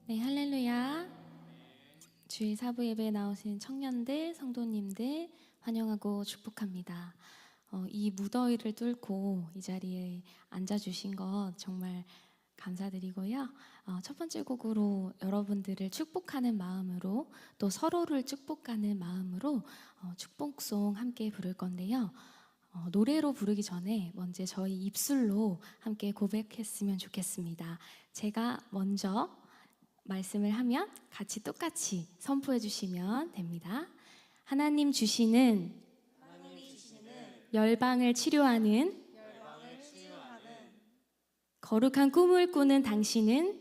네, 할렐루야. 주일 사부 예배에 나오신 청년들, 성도님들 환영하고 축복합니다. 이 무더위를 뚫고 이 자리에 앉아주신 것 정말 감사드리고요. 첫 번째 곡으로 여러분들을 축복하는 마음으로 또 서로를 축복하는 마음으로 축복송 함께 부를 건데요. 노래로 부르기 전에 먼저 저희 입술로 함께 고백했으면 좋겠습니다. 제가 먼저 말씀을 하면 같이 똑같이 선포해 주시면 됩니다. 하나님 주시는 열방을 치료하는 거룩한 꿈을 꾸는 당신은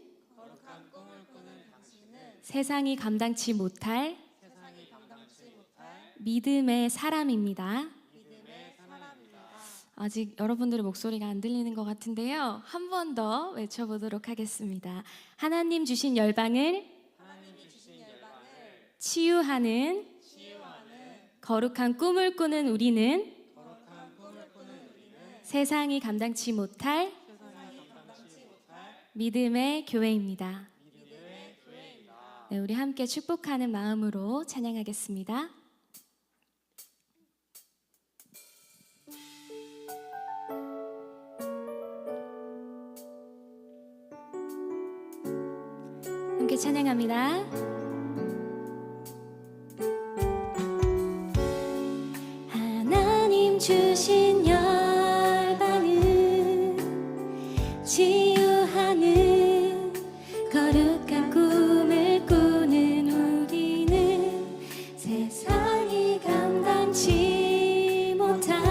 세상이 감당치 못할 믿음의 사람입니다. 아직 여러분들의 목소리가 안 들리는 것 같은데요. 한 번 더 외쳐보도록 하겠습니다. 하나님 주신 열방을 치유하는 거룩한 꿈을 꾸는 우리는 세상이 감당치 못할 믿음의 교회입니다. 네, 우리 함께 축복하는 마음으로 찬양하겠습니다. 함께 찬양합니다. 하나님 주신 열방은 치유하는 거룩한 꿈을 꾸는 우리는 세상이 감당치 못할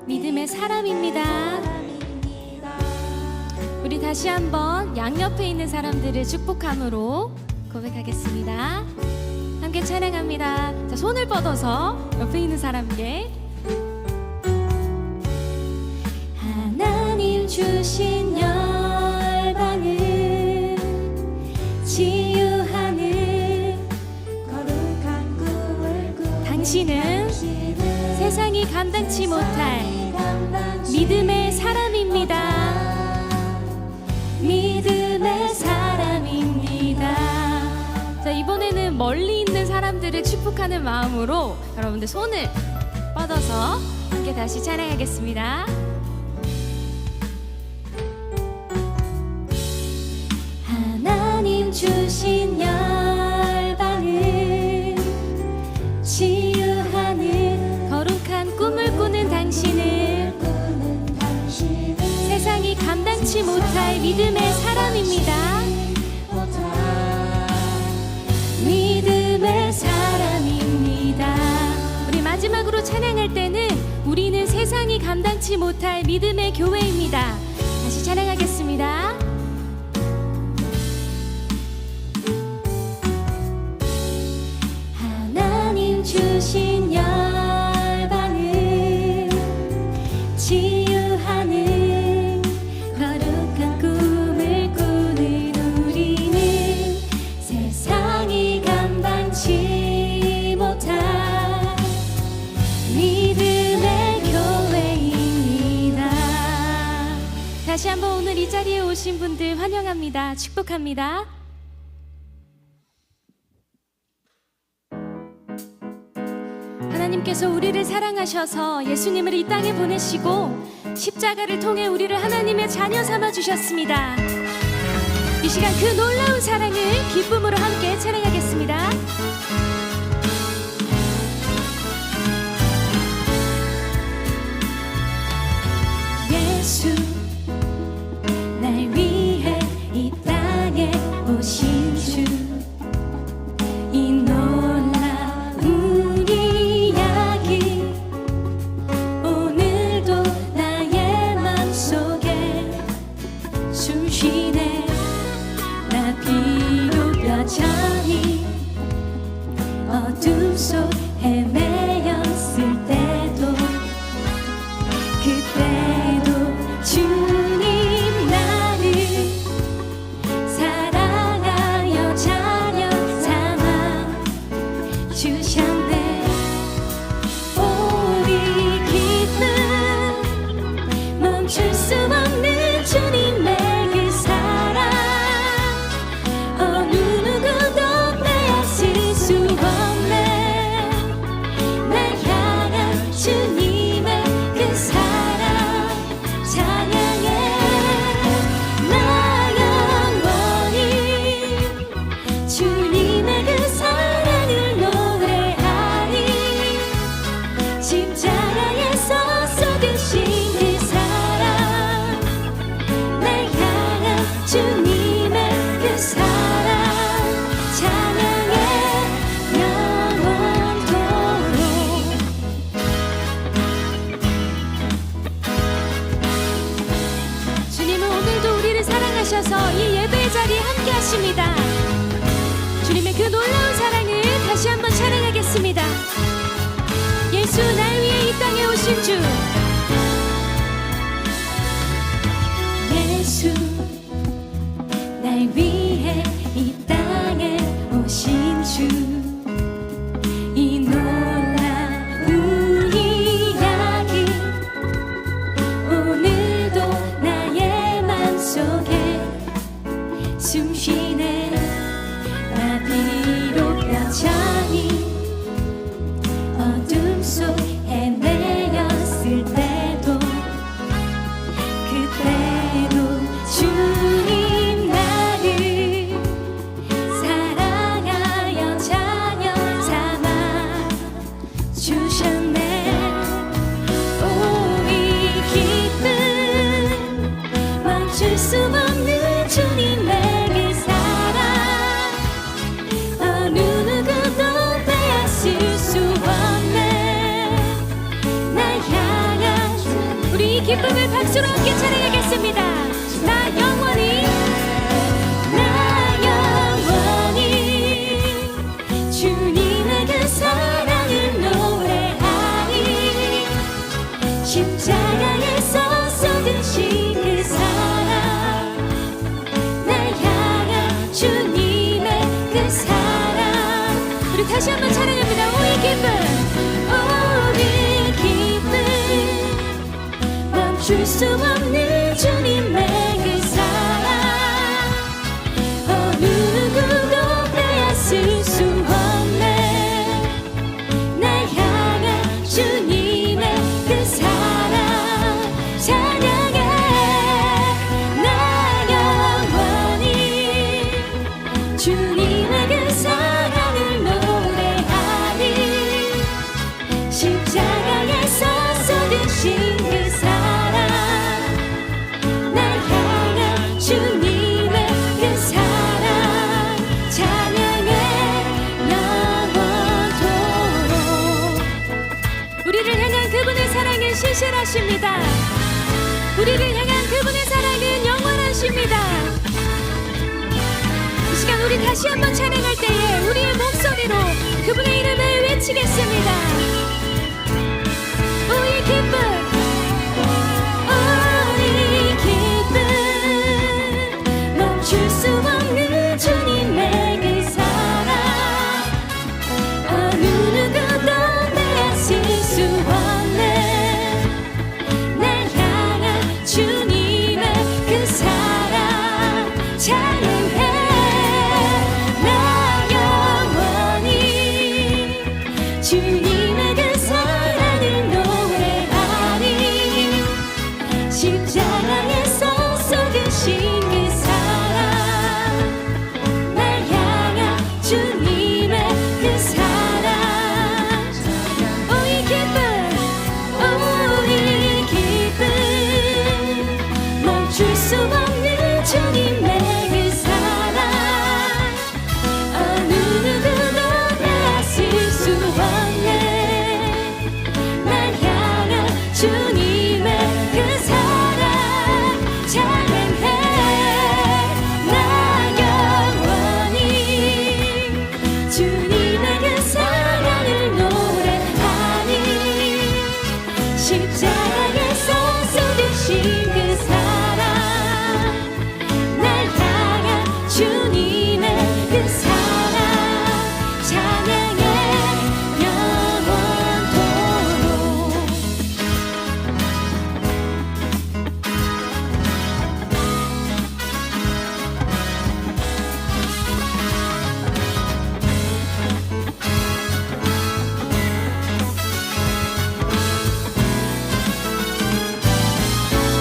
믿음의 사람입니다. 우리 다시 한번 양옆에 있는 사람들을 축복함으로 고백하겠습니다. 함께 찬양합니다. 자, 손을 뻗어서 옆에 있는 사람에게 하나님 주신 열방을 치유하는 거룩한 꿈을 꾸는 당신은 세상이 감당치 못할 믿음의 사람입니다. 믿음의 사람입니다. 자, 이번에는 멀리 있는 사람들을 축복하는 마음으로 여러분들 손을 뻗어서 함께 다시 찬양하겠습니다. 하나님 주신 열방을 치유하는 거룩한 꿈을 꾸는 당신은 세상이 감당치 못할 믿음의 사람입니다. 믿음의 사람입니다. 우리 마지막으로 찬양할 때는 우리는 세상이 감당치 못할 믿음의 교회입니다. 다시 찬양하겠습니다. 하나님 주신 열방을 치유하는 거룩한 꿈을 꾸는 우리는 세상이 감당치 못할 믿음의 교회입니다. 다시 한번 오늘 이 자리에 오신 분들 환영합니다. 축복합니다. 하나님께서 우리를 사랑하셔서 예수님을 이 땅에 보내시고 십자가를 통해 우리를 하나님의 자녀 삼아 주셨습니다. 이 시간 그 놀라운 사랑을 기쁨으로 함께 찬양하겠습니다. 예수 날 위해 이 땅에 오신 주 이 놀라운 이야기 오늘도 나의 맘속에 숨쉬네. 나 비록 여전히 어둠 속 헤매였을 때도 그때도 주님 나를 사랑하여 자녀 삼아 주셨네. 우리 기쁨 멈출 수 없는 주님의 그 사랑 이 예배의 자리에 함께 하십니다. 주님의 그 놀라운 사랑을 다시 한번 찬양하겠습니다. 예수 날 위해 이 땅에 오신 주, 예수 날 위해 이 땅에 오신 주, 이 놀라운 이야기 오늘도 나의 맘속에 숨쉬네. 나 비록 여전히 어둠 속 헤매였을 때도, 그때도 주님 나를 사랑하여 자녀 삼아 주셨네. 오, 이 기쁨 멈출 수 없는 주님의 그 사랑, 어느 누구도 빼앗을 수 없네. 날 향한 우리 이 기쁨을 박수로 함께 찬양하겠습니다. 나 영원히 주님의 그 사랑을 노래하리. 십자가에서 쏟으신 그 사랑, 날 향한 주님의 그 사랑. 우리 다시 한번 찬양합니다. 오, 이 기쁨, 오, 이 기쁨 멈출 수 없는 주님의 그 사랑, 어느 누구도 빼앗을 수 없네. 날 향한 주님의 그 사랑 찬양해. 나 영원히 주님의 그 사랑을 노래하리. 십자가에서 쏟으신 그 사랑, 날 향한 주님의 그 사랑 찬양해 영원토록. 우리를 향한 그분의 사랑은 신실하십니다. 우리를 향한 그분의 사랑은 영원하십니다. 이 시간 우리 다시 한번 찬양할 때에 우리의 목소리로 그분의 이름을 외치겠습니다. 오, 이 기쁨, 오, 이 기쁨 멈출 수 없는 주님의 그 사랑, 어느 누구도 빼앗을 수 없네. 날 향한 주님의 그 사랑 찬양해. 나 영원히 주님의 그 사랑을 노래하리. 십자가에서 쏟으신 그 사랑, 날 향한 주님의 그 사랑. 오, 이 기쁨, 오, 이 기쁨 멈출 수 없는 주님의 그 사랑, 어느 누구도 빼앗을 수 없네. 날 향한 주님의 그 사랑 찬양해. 나 영원히 주님의 그 사랑을 노래하니. 십자가에서 쏟으신 그 사랑, 날 향한 주님의 그 사랑 찬양해 영원토록.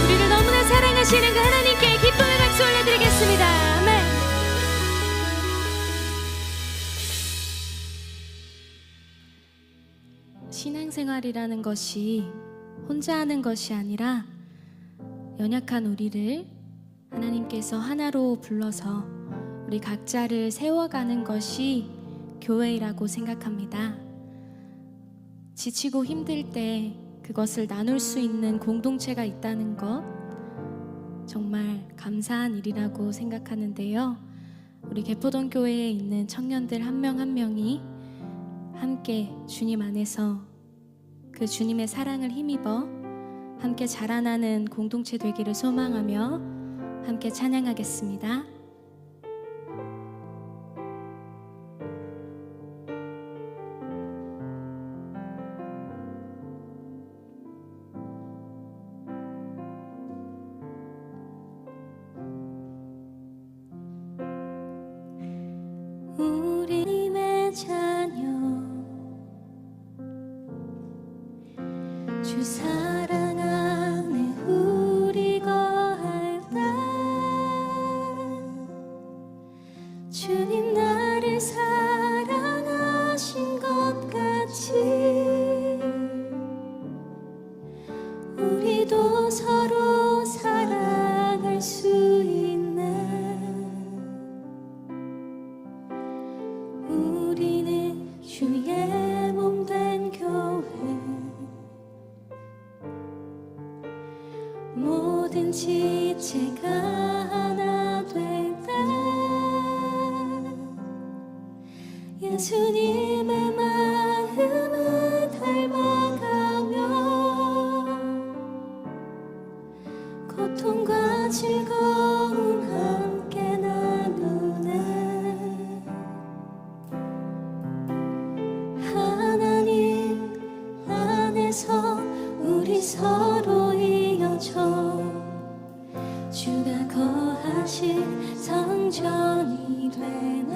우리를 너무나 사랑하시는 그 하나님께 기쁨의 박수 올려드리겠습니다. 아멘. 신앙생활이라는 것이 혼자 하는 것이 아니라 연약한 우리를 하나님께서 하나로 불러서 우리 각자를 세워가는 것이 교회라고 생각합니다. 지치고 힘들 때 그것을 나눌 수 있는 공동체가 있다는 것, 정말 감사한 일이라고 생각하는데요. 우리 개포동 교회에 있는 청년들 한 명 한 명이 함께 주님 안에서 그 주님의 사랑을 힘입어 함께 자라나는 공동체 되기를 소망하며 함께 찬양하겠습니다. 우리의 자녀 주 사랑 안에 우리 거할 때 주님 나를 사랑하신 것 같이 우리도 서로 사랑할 수 있네. 우리는 주의 몸 된 교회 모든 지체가 하나 될 때 예수님의 마음을 닮아가며 고통과 즐거움 함께 나누네. 하나님 안에서 우리 서로 이어져 주가 거하신 성전이 되네.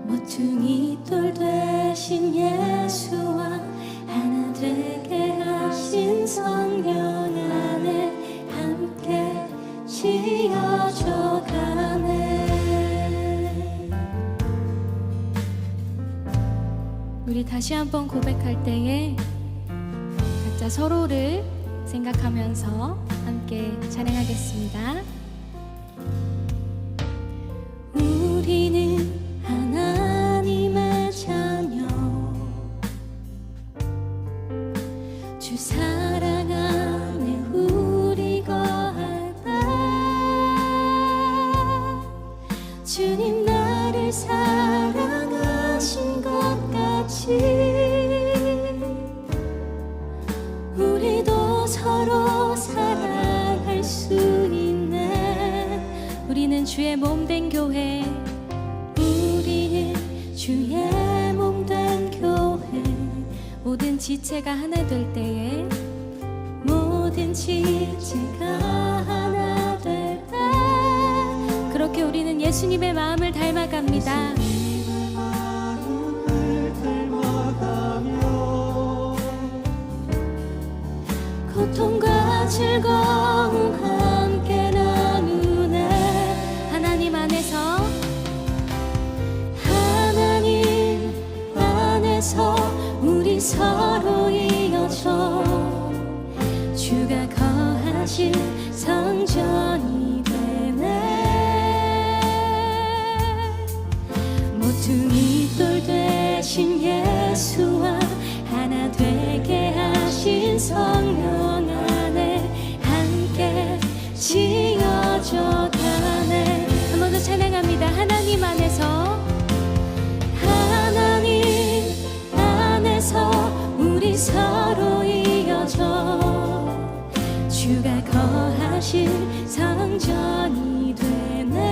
모퉁이 돌 되신 예수와 하나 되게 하신 성령 안에 함께 지어져 가네. 우리 다시 한번 고백할 때에 각자 서로를 생각하면서 함께 찬양하겠습니다. 우리는 하나님의 자녀 주 사랑 안에 우리 거할 때 주님 나를 사랑하신 것 같이 우리도 서로 사랑할 수 있네. 우리는 주의 몸 된 교회, 우리는 주의 몸 된 교회 모든 지체가 하나 될 때에 모든 지체가 하나 될 때 그렇게 우리는 예수님의 마음을 닮아갑니다. 고통과 즐거움 함께 나누네. 하나님 안에서 하나님 안에서 우리 서로 이어져 주가 거하신 성전이 되네. 모퉁이 돌 되신 예수와 하나 되게 하신 성령 안에 함께 지어져 가네. 한 번 더 찬양합니다. 하나님 안에서 하나님 안에서 우리 서로 이어져 주가 거하신 성전이 되네.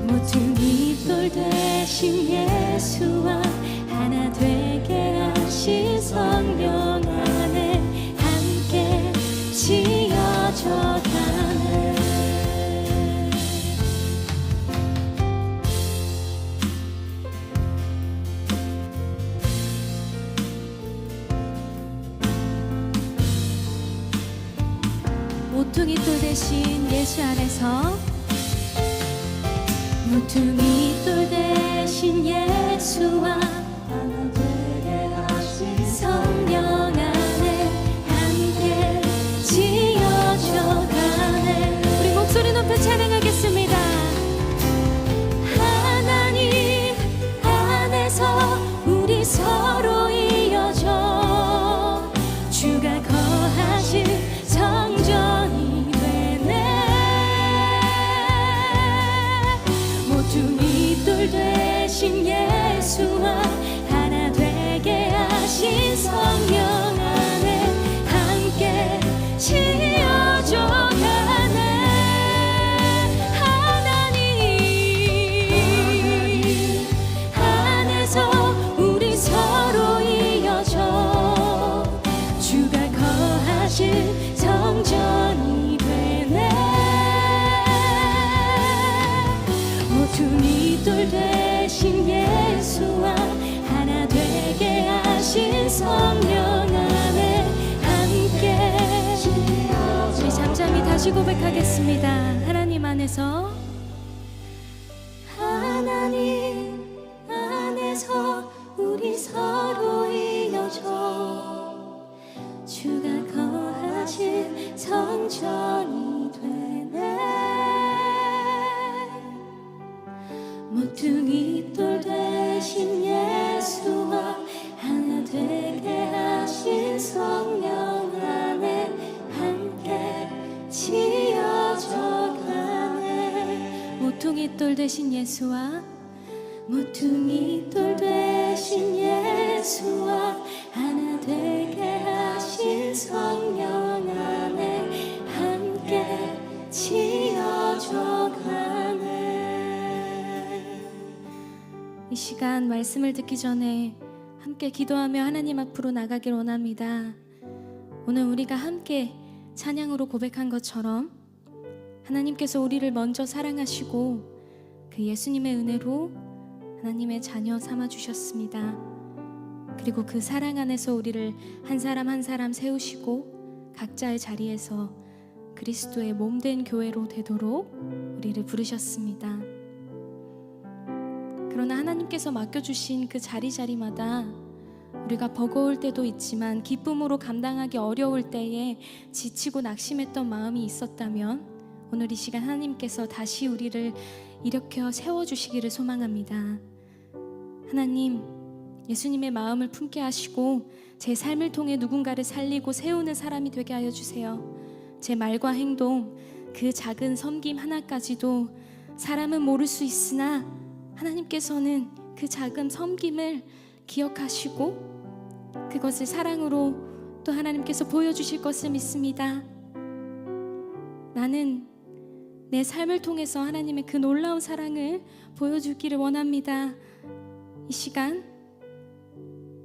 모퉁이 돌 되신 예수와 하나 되게 하신 성령 안에 함께 지어져 가네. 모퉁이 돌 대신 예수 안에서 모퉁이 돌 대신 예수와 하나 되게 하신 성령 안에 함께 지어져 가네. 우리 목소리 높여 찬양하겠습니다. 하나님 안에서 우리 서로 이어져 하신 성전이 되네. 모퉁이 돌 되신 예수와 하나 되게 하신 성령 안에 함께. 우리 잠잠히 다시 고백하겠습니다. 하나님 안에서 하나님 안에서 우리 서로 이어져 주가 거하신 성전이 되네. 모퉁이 돌 되신 예수와 하나 되게 하신 성령 안에 함께 지어져 가네. 모퉁이 돌 되신 예수와 모퉁이 돌 되신 예수와 하나 되게 하신 성령 안에 함께 지어져 가네. 이 시간 말씀을 듣기 전에 함께 기도하며 하나님 앞으로 나가길 원합니다. 오늘 우리가 함께 찬양으로 고백한 것처럼 하나님께서 우리를 먼저 사랑하시고 그 예수님의 은혜로 하나님의 자녀 삼아 주셨습니다. 그리고 그 사랑 안에서 우리를 한 사람 한 사람 세우시고 각자의 자리에서 그리스도의 몸된 교회로 되도록 우리를 부르셨습니다. 그러나 하나님께서 맡겨주신 그 자리자리마다 우리가 버거울 때도 있지만 기쁨으로 감당하기 어려울 때에 지치고 낙심했던 마음이 있었다면 오늘 이 시간 하나님께서 다시 우리를 일으켜 세워주시기를 소망합니다. 하나님, 예수님의 마음을 품게 하시고 제 삶을 통해 누군가를 살리고 세우는 사람이 되게 하여 주세요. 제 말과 행동, 그 작은 섬김 하나까지도 사람은 모를 수 있으나 하나님께서는 그 작은 섬김을 기억하시고 그것을 사랑으로 또 하나님께서 보여주실 것을 믿습니다. 나는 내 삶을 통해서 하나님의 그 놀라운 사랑을 보여주기를 원합니다. 이 시간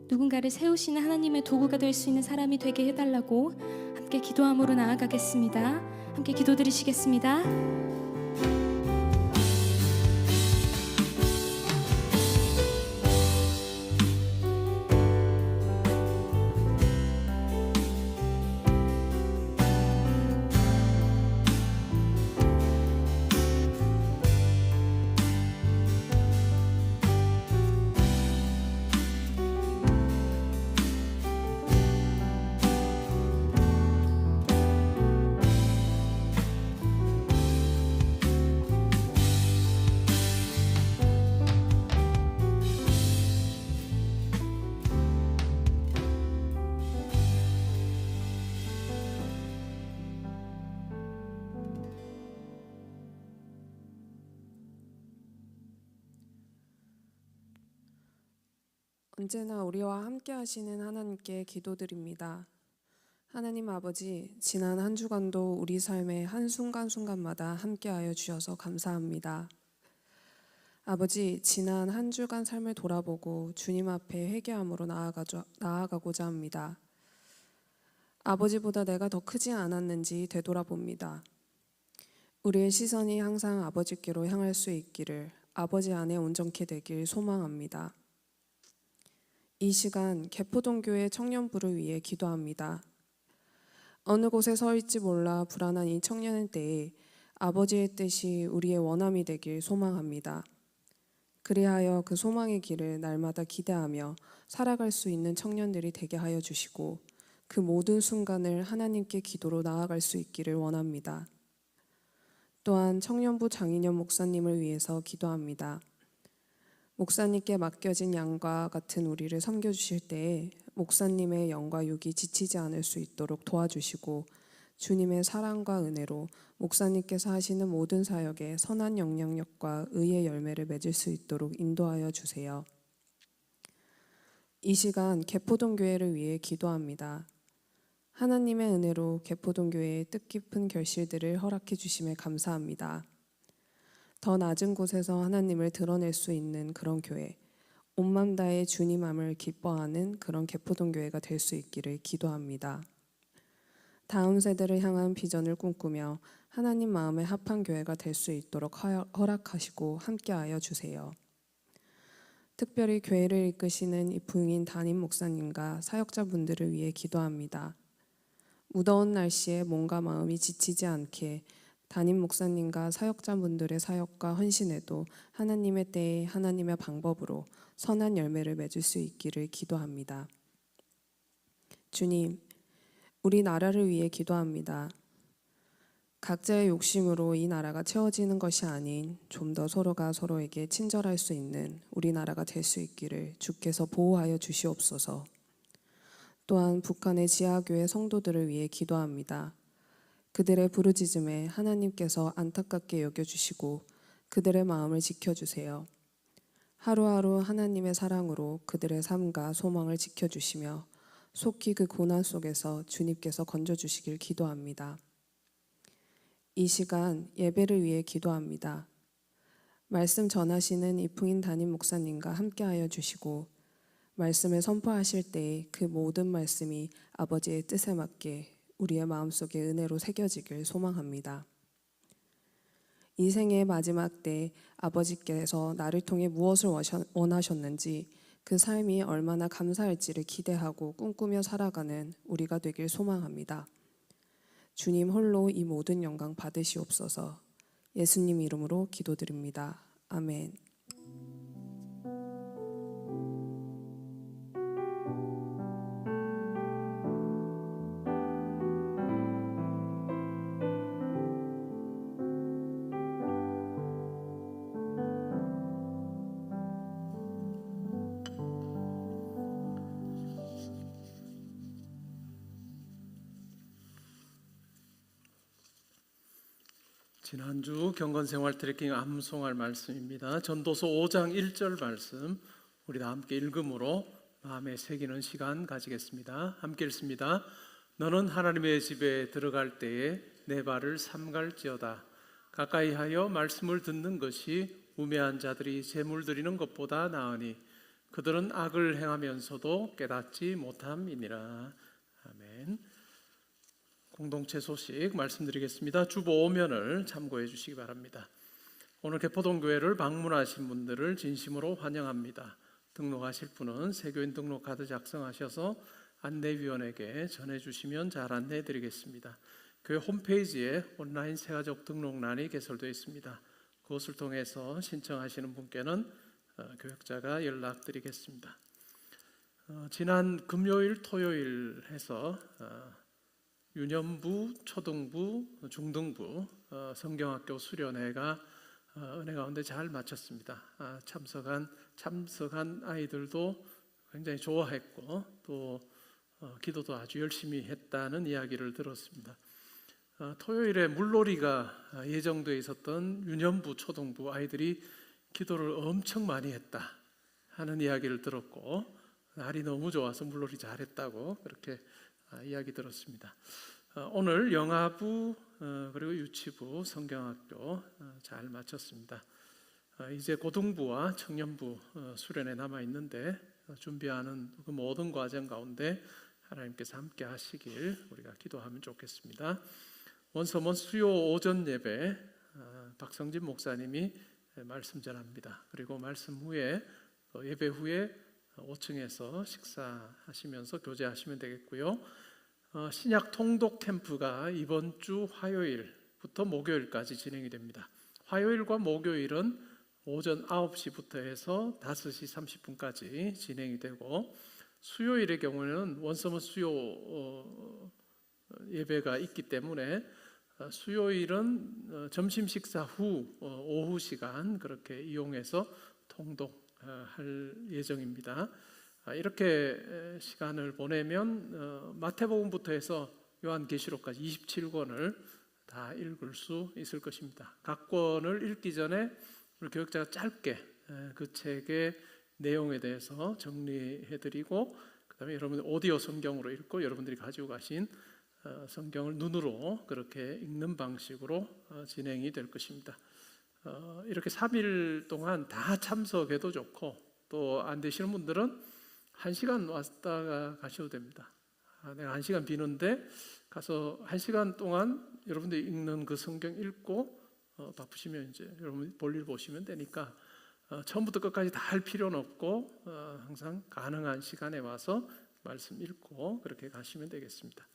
누군가를 세우시는 하나님의 도구가 될 수 있는 사람이 되게 해달라고 함께 기도함으로 나아가겠습니다. 함께 기도드리시겠습니다. 언제나 우리와 함께 하시는 하나님께 기도드립니다. 하나님 아버지, 지난 한 주간도 우리 삶의 한순간순간마다 함께하여 주셔서 감사합니다. 아버지, 지난 한 주간 삶을 돌아보고 주님 앞에 회개함으로 나아가고자 합니다. 아버지보다 내가 더 크지 않았는지 되돌아봅니다. 우리의 시선이 항상 아버지께로 향할 수 있기를, 아버지 안에 온전케 되길 소망합니다. 이 시간 개포동교회 청년부를 위해 기도합니다. 어느 곳에 서 있지 몰라 불안한 이 청년의 때에 아버지의 뜻이 우리의 원함이 되길 소망합니다. 그리하여 그 소망의 길을 날마다 기대하며 살아갈 수 있는 청년들이 되게 하여 주시고 그 모든 순간을 하나님께 기도로 나아갈 수 있기를 원합니다. 또한 청년부 장인현 목사님을 위해서 기도합니다. 목사님께 맡겨진 양과 같은 우리를 섬겨주실 때에 목사님의 영과 육이 지치지 않을 수 있도록 도와주시고 주님의 사랑과 은혜로 목사님께서 하시는 모든 사역에 선한 영향력과 의의 열매를 맺을 수 있도록 인도하여 주세요. 이 시간 개포동교회를 위해 기도합니다. 하나님의 은혜로 개포동교회의 뜻깊은 결실들을 허락해 주심에 감사합니다. 더 낮은 곳에서 하나님을 드러낼 수 있는 그런 교회, 온맘 다해 주님함을 기뻐하는 그런 개포동교회가 될 수 있기를 기도합니다. 다음 세대를 향한 비전을 꿈꾸며 하나님 마음에 합한 교회가 될 수 있도록 허락하시고 함께하여 주세요. 특별히 교회를 이끄시는 이풍인 담임 목사님과 사역자분들을 위해 기도합니다. 무더운 날씨에 몸과 마음이 지치지 않게 담임 목사님과 사역자분들의 사역과 헌신에도 하나님의 때에 하나님의 방법으로 선한 열매를 맺을 수 있기를 기도합니다. 주님, 우리 나라를 위해 기도합니다. 각자의 욕심으로 이 나라가 채워지는 것이 아닌 좀 더 서로가 서로에게 친절할 수 있는 우리나라가 될 수 있기를 주께서 보호하여 주시옵소서. 또한 북한의 지하교회 성도들을 위해 기도합니다. 그들의 부르짖음에 하나님께서 안타깝게 여겨주시고 그들의 마음을 지켜주세요. 하루하루 하나님의 사랑으로 그들의 삶과 소망을 지켜주시며 속히 그 고난 속에서 주님께서 건져주시길 기도합니다. 이 시간 예배를 위해 기도합니다. 말씀 전하시는 이풍인 담임 목사님과 함께하여 주시고 말씀을 선포하실 때에 그 모든 말씀이 아버지의 뜻에 맞게 우리의 마음속에 은혜로 새겨지길 소망합니다. 이 생의 마지막 때 아버지께서 나를 통해 무엇을 원하셨는지 그 삶이 얼마나 감사할지를 기대하고 꿈꾸며 살아가는 우리가 되길 소망합니다. 주님 홀로 이 모든 영광 받으시옵소서. 예수님 이름으로 기도드립니다. 아멘. 지난주 경건생활 트래킹 암송할 말씀입니다. 전도서 5장 1절 말씀 우리 다 함께 읽음으로 마음에 새기는 시간 가지겠습니다. 함께 읽습니다. 너는 하나님의 집에 들어갈 때에 내 발을 삼갈지어다. 가까이 하여 말씀을 듣는 것이 우매한 자들이 제물 드리는 것보다 나으니 그들은 악을 행하면서도 깨닫지 못함이니라. 아멘. 공동체 소식 말씀드리겠습니다. 주보면을 참고해 주시기 바랍니다. 오늘 개포동교회를 방문하신 분들을 진심으로 환영합니다. 등록하실 분은 세교인 등록카드 작성하셔서 안내위원에게 전해주시면 잘 안내해 드리겠습니다. 교회 홈페이지에 온라인 새가족 등록란이 개설되어 있습니다. 그것을 통해서 신청하시는 분께는 교역자가 연락드리겠습니다. 지난 금요일 토요일 해서 유년부, 초등부, 중등부 성경학교 수련회가 은혜 가운데 잘 마쳤습니다. 참석한 아이들도 굉장히 좋아했고 또 기도도 아주 열심히 했다는 이야기를 들었습니다. 토요일에 물놀이가 예정되어 있었던 유년부, 초등부 아이들이 기도를 엄청 많이 했다 하는 이야기를 들었고 날이 너무 좋아서 물놀이 잘했다고 그렇게 이야기 들었습니다. 오늘 영아부 그리고 유치부 성경학교 잘 마쳤습니다. 이제 고등부와 청년부 수련회 남아 있는데 준비하는 그 모든 과정 가운데 하나님께서 함께 하시길 우리가 기도하면 좋겠습니다. 원서원 수요 오전 예배 박성진 목사님이 말씀 전합니다. 그리고 말씀 후에 예배 후에 5층에서 식사하시면서 교제하시면 되겠고요. 신약 통독 캠프가 이번 주 화요일부터 목요일까지 진행이 됩니다. 화요일과 목요일은 오전 9시부터 해서 5시 30분까지 진행이 되고 수요일의 경우에는 원서원 수요 예배가 있기 때문에 수요일은 점심 식사 후 오후 시간 그렇게 이용해서 통독할 예정입니다. 이렇게 시간을 보내면 마태복음부터 해서 요한계시록까지 27권을 다 읽을 수 있을 것입니다. 각 권을 읽기 전에 우리 교역자가 짧게 그 책의 내용에 대해서 정리해드리고 그 다음에 여러분들 오디오 성경으로 읽고 여러분들이 가지고 가신 성경을 눈으로 그렇게 읽는 방식으로 진행이 될 것입니다. 이렇게 3일 동안 다 참석해도 좋고 또 안 되시는 분들은 1시간 왔다가 가셔도 됩니다. 내가 1시간 비는데 가서 1시간 동안 여러분들이 읽는 그 성경 읽고 바쁘시면 이제 여러분 볼일 보시면 되니까 처음부터 끝까지 다 할 필요는 없고 항상 가능한 시간에 와서 말씀 읽고 그렇게 가시면 되겠습니다.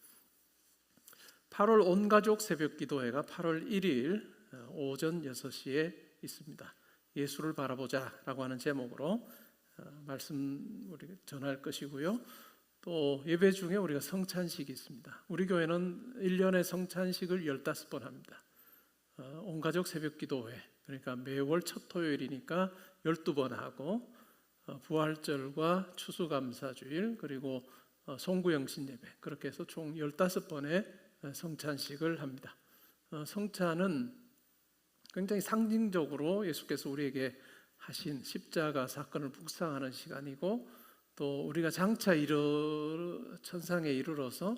8월 온가족 새벽기도회가 8월 1일 오전 6시에 있습니다. 예수를 바라보자라고 하는 제목으로 말씀 우리 전할 것이고요. 또 예배 중에 우리가 성찬식이 있습니다. 우리 교회는 1년에 성찬식을 15번 합니다. 온가족 새벽기도회, 그러니까 매월 첫 토요일이니까 12번 하고 부활절과 추수감사주일 그리고 송구영신 예배, 그렇게 해서 총 15번의 성찬식을 합니다. 성찬은 굉장히 상징적으로 예수께서 우리에게 하신 십자가 사건을 묵상하는 시간이고, 또 우리가 장차 천상에 이르러서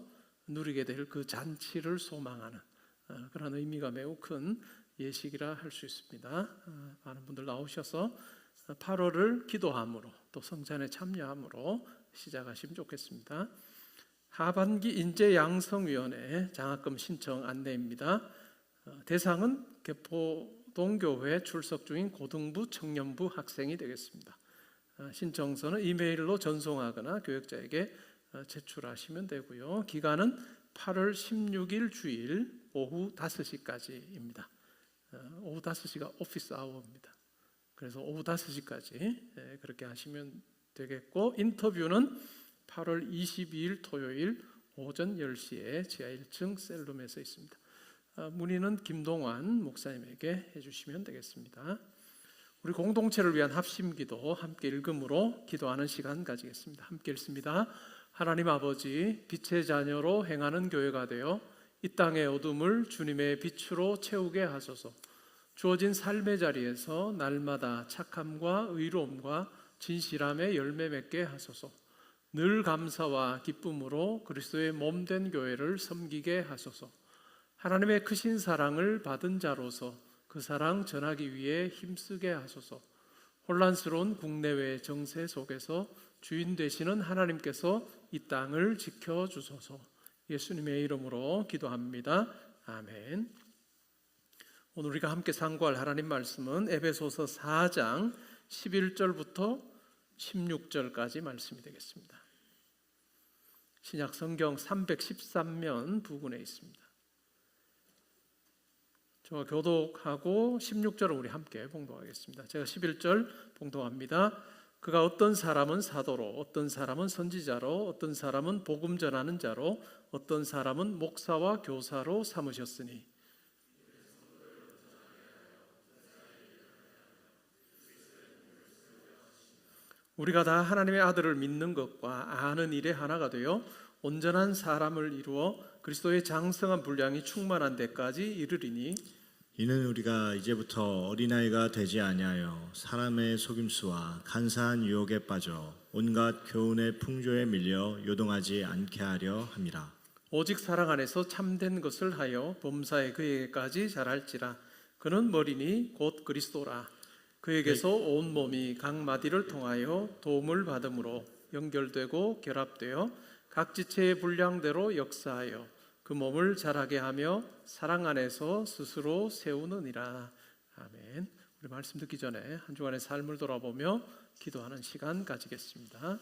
누리게 될 그 잔치를 소망하는 그런 의미가 매우 큰 예식이라 할 수 있습니다. 많은 분들 나오셔서 8월을 기도함으로 또 성찬에 참여함으로 시작하시면 좋겠습니다. 하반기 인재양성위원회 장학금 신청 안내입니다. 대상은 개포동교회 출석 중인 고등부 청년부 학생이 되겠습니다. 신청서는 이메일로 전송하거나 교역자에게 제출하시면 되고요. 기간은 8월 16일 주일 오후 5시까지입니다. 오후 5시가 오피스 아워입니다. 그래서 오후 5시까지 그렇게 하시면 되겠고, 인터뷰는 8월 22일 토요일 오전 10시에 지하 1층 셀룸에서 있습니다. 문의는 김동환 목사님에게 해주시면 되겠습니다. 우리 공동체를 위한 합심기도 함께 읽음으로 기도하는 시간 가지겠습니다. 함께 읽습니다. 하나님 아버지, 빛의 자녀로 행하는 교회가 되어 이 땅의 어둠을 주님의 빛으로 채우게 하소서. 주어진 삶의 자리에서 날마다 착함과 의로움과 진실함의 열매 맺게 하소서. 늘 감사와 기쁨으로 그리스도의 몸된 교회를 섬기게 하소서. 하나님의 크신 사랑을 받은 자로서 그 사랑 전하기 위해 힘쓰게 하소서. 혼란스러운 국내외 정세 속에서 주인 되시는 하나님께서 이 땅을 지켜주소서. 예수님의 이름으로 기도합니다. 아멘. 오늘 우리가 함께 상고할 하나님 말씀은 에베소서 4장 11절부터 16절까지 말씀이 되겠습니다. 신약 성경 313면 부근에 있습니다. 저와 교독하고 16절을 우리 함께 봉독하겠습니다. 제가 11절 봉독합니다. 그가 어떤 사람은 사도로, 어떤 사람은 선지자로, 어떤 사람은 복음 전하는 자로, 어떤 사람은 목사와 교사로 삼으셨으니 우리가 다 하나님의 아들을 믿는 것과 아는 일에 하나가 되어 온전한 사람을 이루어 그리스도의 장성한 분량이 충만한 데까지 이르리니, 이는 우리가 이제부터 어린아이가 되지 아니하여 사람의 속임수와 간사한 유혹에 빠져 온갖 교훈의 풍조에 밀려 요동하지 않게 하려 함이라. 오직 사랑 안에서 참된 것을 하여 범사에 그에게까지 자랄지라. 그는 머리니 곧 그리스도라. 그에게서 온 몸이 각 마디를 통하여 도움을 받음으로 연결되고 결합되어 각 지체의 분량대로 역사하여 그 몸을 자라게 하며 사랑 안에서 스스로 세우느니라. 아멘. 우리 말씀 듣기 전에 한 주간의 삶을 돌아보며 기도하는 시간 가지겠습니다.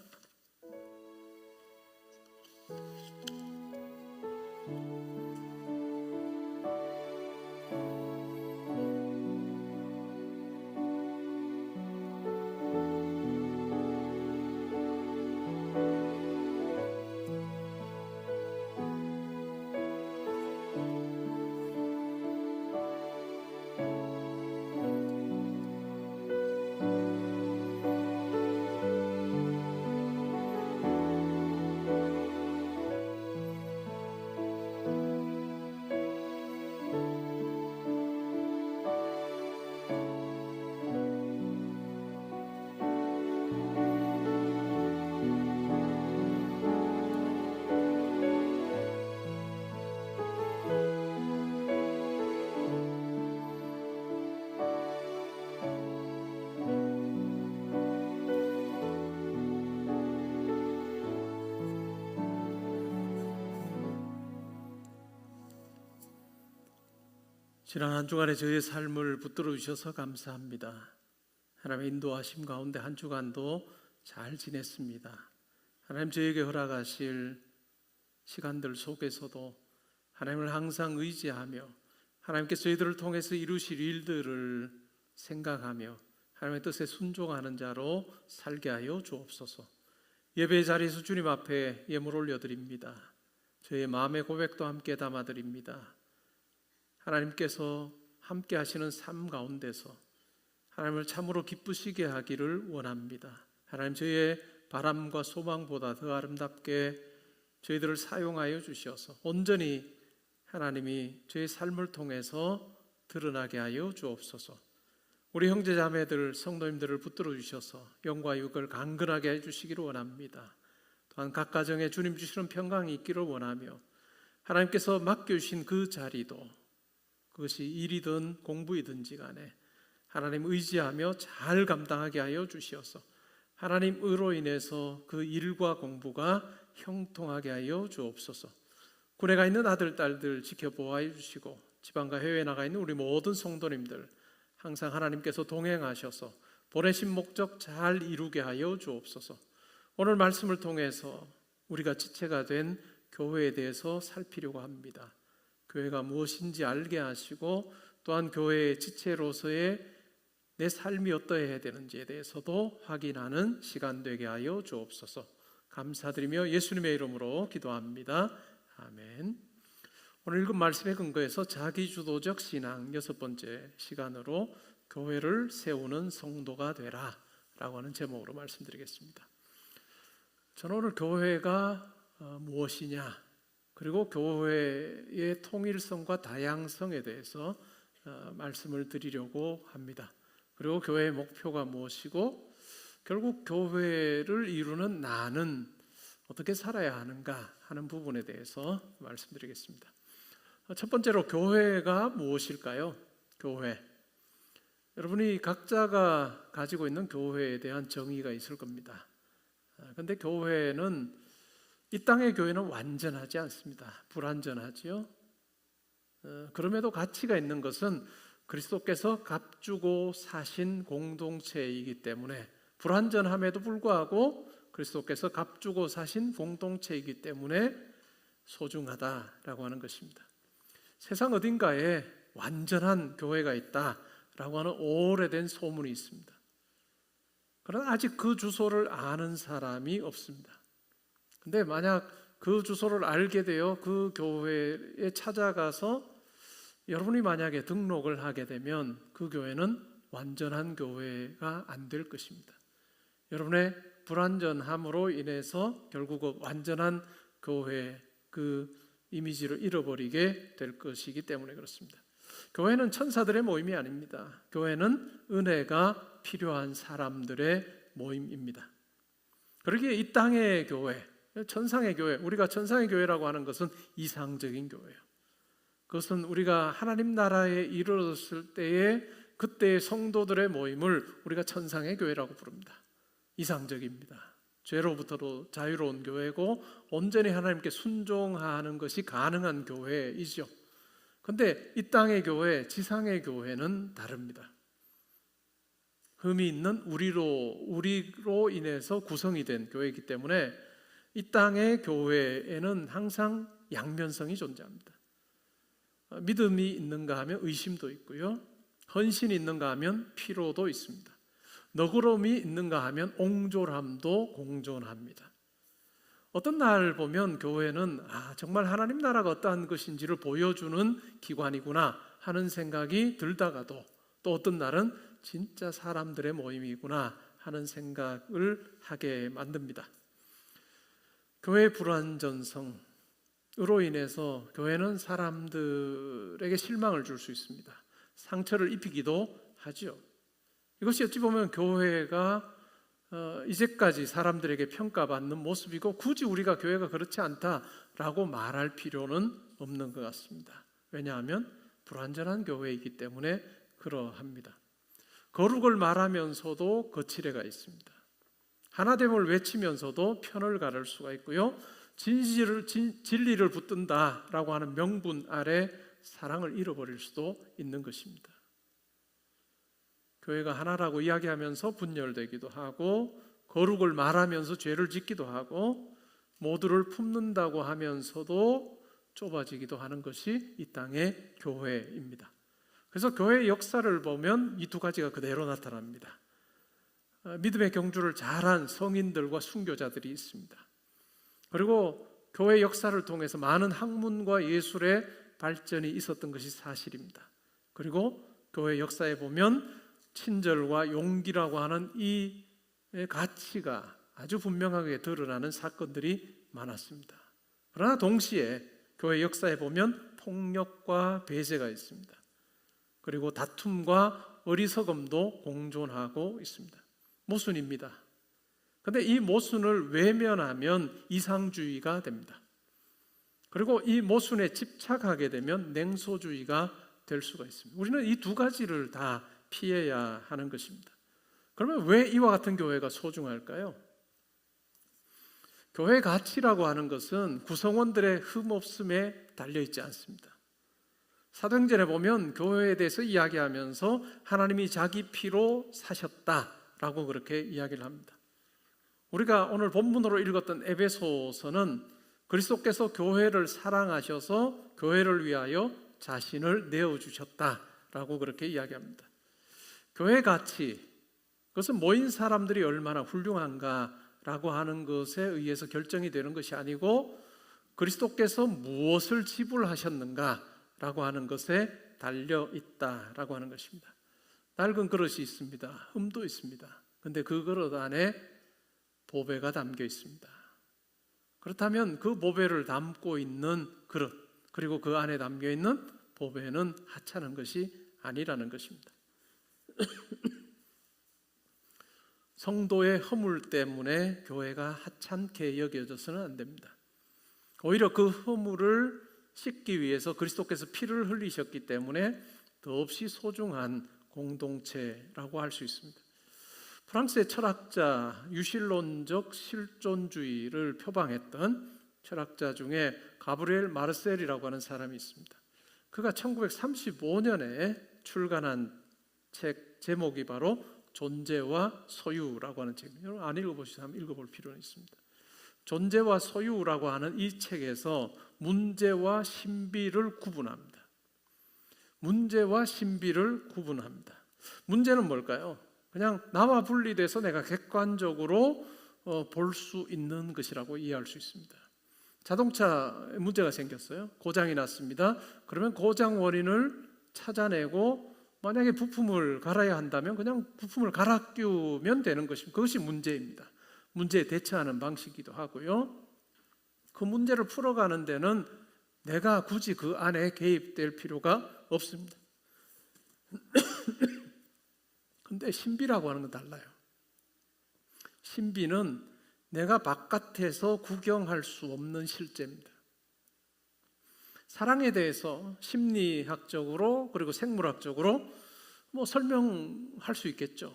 지난 한 주간에 저희의 삶을 붙들어 주셔서 감사합니다. 하나님의 인도하심 가운데 한 주간도 잘 지냈습니다. 하나님 저에게 허락하실 시간들 속에서도 하나님을 항상 의지하며 하나님께서 저희들을 통해서 이루실 일들을 생각하며 하나님의 뜻에 순종하는 자로 살게 하여 주옵소서. 예배 자리에서 주님 앞에 예물 올려드립니다. 저의 마음의 고백도 함께 담아드립니다. 하나님께서 함께 하시는 삶 가운데서 하나님을 참으로 기쁘시게 하기를 원합니다. 하나님 저희의 바람과 소망보다 더 아름답게 저희들을 사용하여 주셔서 온전히 하나님이 저희 삶을 통해서 드러나게 하여 주옵소서. 우리 형제자매들 성도님들을 붙들어 주셔서 영과 육을 강건하게 해주시기를 원합니다. 또한 각 가정에 주님 주시는 평강이 있기를 원하며 하나님께서 맡겨주신 그 자리도 그것이 일이든 공부이든지 간에 하나님 의지하며 잘 감당하게 하여 주시어서 하나님으로 인해서 그 일과 공부가 형통하게 하여 주옵소서. 군에 가 있는 아들, 딸들 지켜보아 주시고 지방과 해외에 나가 있는 우리 모든 성도님들 항상 하나님께서 동행하셔서 보내신 목적 잘 이루게 하여 주옵소서. 오늘 말씀을 통해서 우리가 지체가 된 교회에 대해서 살피려고 합니다. 교회가 무엇인지 알게 하시고 또한 교회의 지체로서의 내 삶이 어떠해야 되는지에 대해서도 확인하는 시간 되게 하여 주옵소서. 감사드리며 예수님의 이름으로 기도합니다. 아멘. 오늘 읽은 말씀에 근거해서 자기주도적 신앙 6번째 시간으로 교회를 세우는 성도가 되라 라고 하는 제목으로 말씀드리겠습니다. 저는 오늘 교회가 무엇이냐 그리고 교회의 통일성과 다양성에 대해서 말씀을 드리려고 합니다. 그리고 교회의 목표가 무엇이고 결국 교회를 이루는 나는 어떻게 살아야 하는가 하는 부분에 대해서 말씀드리겠습니다. 첫 번째로 교회가 무엇일까요? 교회. 여러분이 각자가 가지고 있는 교회에 대한 정의가 있을 겁니다. 그런데 교회는 이 땅의 교회는 완전하지 않습니다. 불완전하지요. 그럼에도 가치가 있는 것은 그리스도께서 값주고 사신 공동체이기 때문에 불완전함에도 불구하고 그리스도께서 값주고 사신 공동체이기 때문에 소중하다라고 하는 것입니다. 세상 어딘가에 완전한 교회가 있다라고 하는 오래된 소문이 있습니다. 그러나 아직 그 주소를 아는 사람이 없습니다. 근데 만약 그 주소를 알게 되어 그 교회에 찾아가서 여러분이 만약에 등록을 하게 되면 그 교회는 완전한 교회가 안 될 것입니다. 여러분의 불완전함으로 인해서 결국 완전한 교회 그 이미지를 잃어버리게 될 것이기 때문에 그렇습니다. 교회는 천사들의 모임이 아닙니다. 교회는 은혜가 필요한 사람들의 모임입니다. 그러기에 이 땅의 교회, 천상의 교회, 우리가 천상의 교회라고 하는 것은 이상적인 교회예요. 그것은 우리가 하나님 나라에 이르렀을 때에 그때의 성도들의 모임을 우리가 천상의 교회라고 부릅니다. 이상적입니다. 죄로부터도 자유로운 교회고 온전히 하나님께 순종하는 것이 가능한 교회이죠. 그런데 이 땅의 교회, 지상의 교회는 다릅니다. 흠이 있는 우리로 인해서 구성이 된 교회이기 때문에 이 땅의 교회에는 항상 양면성이 존재합니다. 믿음이 있는가 하면 의심도 있고요. 헌신이 있는가 하면 피로도 있습니다. 너그러움이 있는가 하면 옹졸함도 공존합니다. 어떤 날 보면 교회는 정말 하나님 나라가 어떠한 것인지를 보여주는 기관이구나 하는 생각이 들다가도 또 어떤 날은 진짜 사람들의 모임이구나 하는 생각을 하게 만듭니다. 교회의 불완전성으로 인해서 교회는 사람들에게 실망을 줄 수 있습니다. 상처를 입히기도 하죠. 이것이 어찌 보면 교회가 이제까지 사람들에게 평가받는 모습이고 굳이 우리가 교회가 그렇지 않다라고 말할 필요는 없는 것 같습니다. 왜냐하면 불완전한 교회이기 때문에 그러합니다. 거룩을 말하면서도 거칠애가 있습니다. 하나됨을 외치면서도 편을 가를 수가 있고요. 진리를 붙든다라고 하는 명분 아래 사랑을 잃어버릴 수도 있는 것입니다. 교회가 하나라고 이야기하면서 분열되기도 하고, 거룩을 말하면서 죄를 짓기도 하고, 모두를 품는다고 하면서도 좁아지기도 하는 것이 이 땅의 교회입니다. 그래서 교회의 역사를 보면 이 두 가지가 그대로 나타납니다. 믿음의 경주를 잘한 성인들과 순교자들이 있습니다. 그리고 교회 역사를 통해서 많은 학문과 예술의 발전이 있었던 것이 사실입니다. 그리고 교회 역사에 보면 친절과 용기라고 하는 이 가치가 아주 분명하게 드러나는 사건들이 많았습니다. 그러나 동시에 교회 역사에 보면 폭력과 배제가 있습니다. 그리고 다툼과 어리석음도 공존하고 있습니다. 모순입니다. 그런데 이 모순을 외면하면 이상주의가 됩니다. 그리고 이 모순에 집착하게 되면 냉소주의가 될 수가 있습니다. 우리는 이 두 가지를 다 피해야 하는 것입니다. 그러면 왜 이와 같은 교회가 소중할까요? 교회 가치라고 하는 것은 구성원들의 흠없음에 달려있지 않습니다. 사도행전에 보면 교회에 대해서 이야기하면서 하나님이 자기 피로 사셨다라고 그렇게 이야기를 합니다. 우리가 오늘 본문으로 읽었던 에베소서는 그리스도께서 교회를 사랑하셔서 교회를 위하여 자신을 내어주셨다라고 그렇게 이야기합니다. 교회 가치, 그것은 모인 사람들이 얼마나 훌륭한가라고 하는 것에 의해서 결정이 되는 것이 아니고 그리스도께서 무엇을 지불하셨는가라고 하는 것에 달려있다라고 하는 것입니다. 낡은 그릇이 있습니다. 흠도 있습니다. 그런데 그 그릇 안에 보배가 담겨 있습니다. 그렇다면 그 보배를 담고 있는 그릇, 그리고 그 안에 담겨 있는 보배는 하찮은 것이 아니라는 것입니다. 성도의 허물 때문에 교회가 하찮게 여겨져서는 안 됩니다. 오히려 그 허물을 씻기 위해서 그리스도께서 피를 흘리셨기 때문에 더없이 소중한 공동체라고 할 수 있습니다. 프랑스의 철학자, 유실론적 실존주의를 표방했던 철학자 중에 가브리엘 마르셀이라고 하는 사람이 있습니다. 그가 1935년에 출간한 책 제목이 바로 존재와 소유라고 하는 책입니다. 여러분 안 읽어보시면 한번 읽어볼 필요는 있습니다. 존재와 소유라고 하는 이 책에서 문제와 신비를 구분합니다. 문제와 신비를 구분합니다. 문제는 뭘까요? 그냥 나와 분리돼서 내가 객관적으로 볼 수 있는 것이라고 이해할 수 있습니다. 자동차에 문제가 생겼어요. 고장이 났습니다. 그러면 고장 원인을 찾아내고 만약에 부품을 갈아야 한다면 그냥 부품을 갈아 끼우면 되는 것입니다. 그것이 문제입니다. 문제에 대처하는 방식이기도 하고요. 그 문제를 풀어가는 데는 내가 굳이 그 안에 개입될 필요가 없습니다. 근데 신비라고 하는 건 달라요. 신비는 내가 바깥에서 구경할 수 없는 실제입니다. 사랑에 대해서 심리학적으로 그리고 생물학적으로 설명할 수 있겠죠.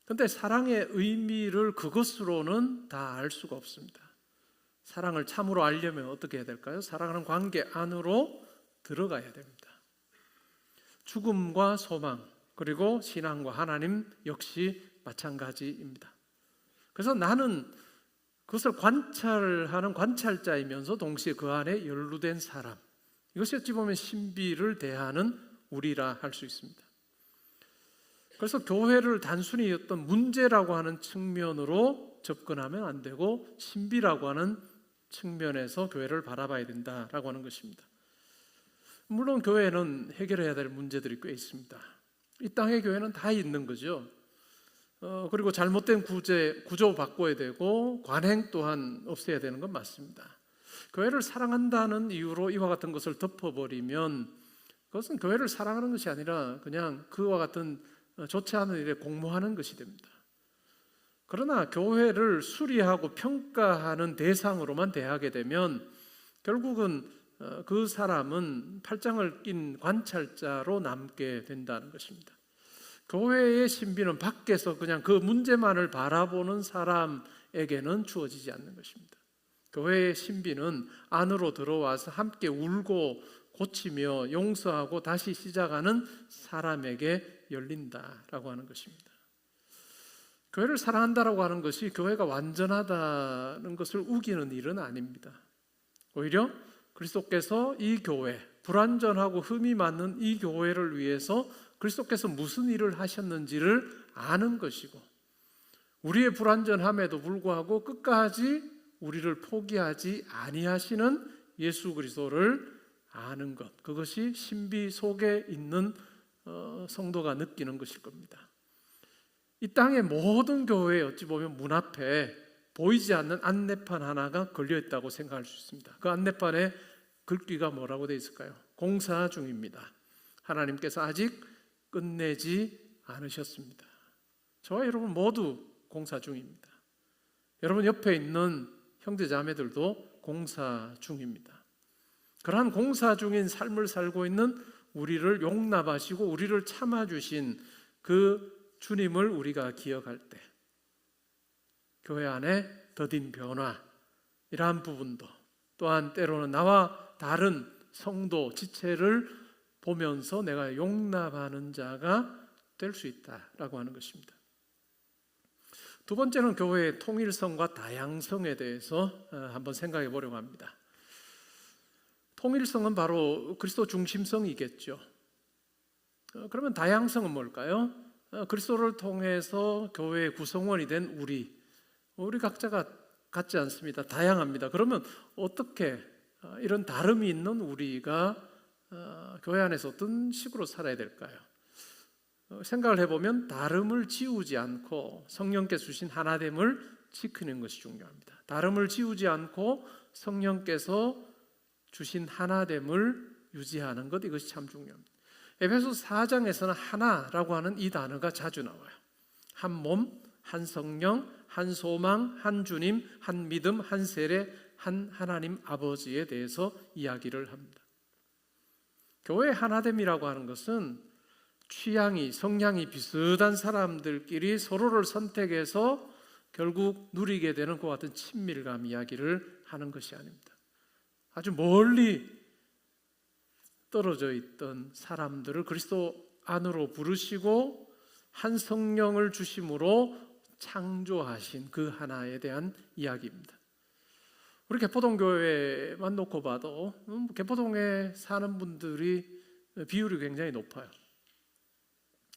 그런데 사랑의 의미를 그것으로는 다 알 수가 없습니다. 사랑을 참으로 알려면 어떻게 해야 될까요? 사랑하는 관계 안으로 들어가야 됩니다. 죽음과 소망, 그리고 신앙과 하나님 역시 마찬가지입니다. 그래서 나는 그것을 관찰하는 관찰자이면서 동시에 그 안에 연루된 사람, 이것이 어찌 보면 신비를 대하는 우리라 할 수 있습니다. 그래서 교회를 단순히 어떤 문제라고 하는 측면으로 접근하면 안 되고 신비라고 하는 측면에서 교회를 바라봐야 된다라고 하는 것입니다. 물론 교회는 해결해야 될 문제들이 꽤 있습니다. 이 땅의 교회는 다 있는 거죠. 그리고 잘못된 구조 바꿔야 되고 관행 또한 없애야 되는 건 맞습니다. 교회를 사랑한다는 이유로 이와 같은 것을 덮어버리면 그것은 교회를 사랑하는 것이 아니라 그냥 그와 같은 좋지 않은 일에 공모하는 것이 됩니다. 그러나 교회를 수리하고 평가하는 대상으로만 대하게 되면 결국은 그 사람은 팔짱을 낀 관찰자로 남게 된다는 것입니다. 교회의 신비는 밖에서 그냥 그 문제만을 바라보는 사람에게는 주어지지 않는 것입니다. 교회의 신비는 안으로 들어와서 함께 울고 고치며 용서하고 다시 시작하는 사람에게 열린다라고 하는 것입니다. 교회를 사랑한다라고 하는 것이 교회가 완전하다는 것을 우기는 일은 아닙니다. 오히려 그리스도께서 이 교회, 불완전하고 흠이 많은 이 교회를 위해서 그리스도께서 무슨 일을 하셨는지를 아는 것이고, 우리의 불완전함에도 불구하고 끝까지 우리를 포기하지 아니하시는 예수 그리스도를 아는 것, 그것이 신비 속에 있는 성도가 느끼는 것일 겁니다. 이 땅의 모든 교회에 어찌 보면 문 앞에 보이지 않는 안내판 하나가 걸려있다고 생각할 수 있습니다. 그 안내판에 글귀가 뭐라고 되어 있을까요? 공사 중입니다. 하나님께서 아직 끝내지 않으셨습니다. 저와 여러분 모두 공사 중입니다. 여러분 옆에 있는 형제자매들도 공사 중입니다. 그러한 공사 중인 삶을 살고 있는 우리를 용납하시고 우리를 참아주신 그 주님을 우리가 기억할 때 교회 안에 더딘 변화, 이러한 부분도 또한 때로는 나와 다른 성도 지체를 보면서 내가 용납하는 자가 될 수 있다라고 하는 것입니다. 두 번째는 교회의 통일성과 다양성에 대해서 한번 생각해 보려고 합니다. 통일성은 바로 그리스도 중심성이겠죠. 그러면 다양성은 뭘까요? 그리스도를 통해서 교회의 구성원이 된 우리 각자가 같지 않습니다. 다양합니다. 그러면 어떻게 이런 다름이 있는 우리가 교회 안에서 어떤 식으로 살아야 될까요? 생각을 해보면 다름을 지우지 않고 성령께서 주신 하나됨을 지키는 것이 중요합니다. 다름을 지우지 않고 성령께서 주신 하나됨을 유지하는 것, 이것이 참 중요합니다. 에베소서 4장에서는 하나라고 하는 이 단어가 자주 나와요. 한 몸, 한 성령, 한 소망, 한 주님, 한 믿음, 한 세례, 한 하나님 아버지에 대해서 이야기를 합니다. 교회의 하나됨이라고 하는 것은 취향이, 성향이 비슷한 사람들끼리 서로를 선택해서 결국 누리게 되는 그와 같은 친밀감 이야기를 하는 것이 아닙니다. 아주 멀리 떨어져 있던 사람들을 그리스도 안으로 부르시고 한 성령을 주심으로 창조하신 그 하나에 대한 이야기입니다. 우리 개포동교회만 놓고 봐도 개포동에 사는 분들이 비율이 굉장히 높아요.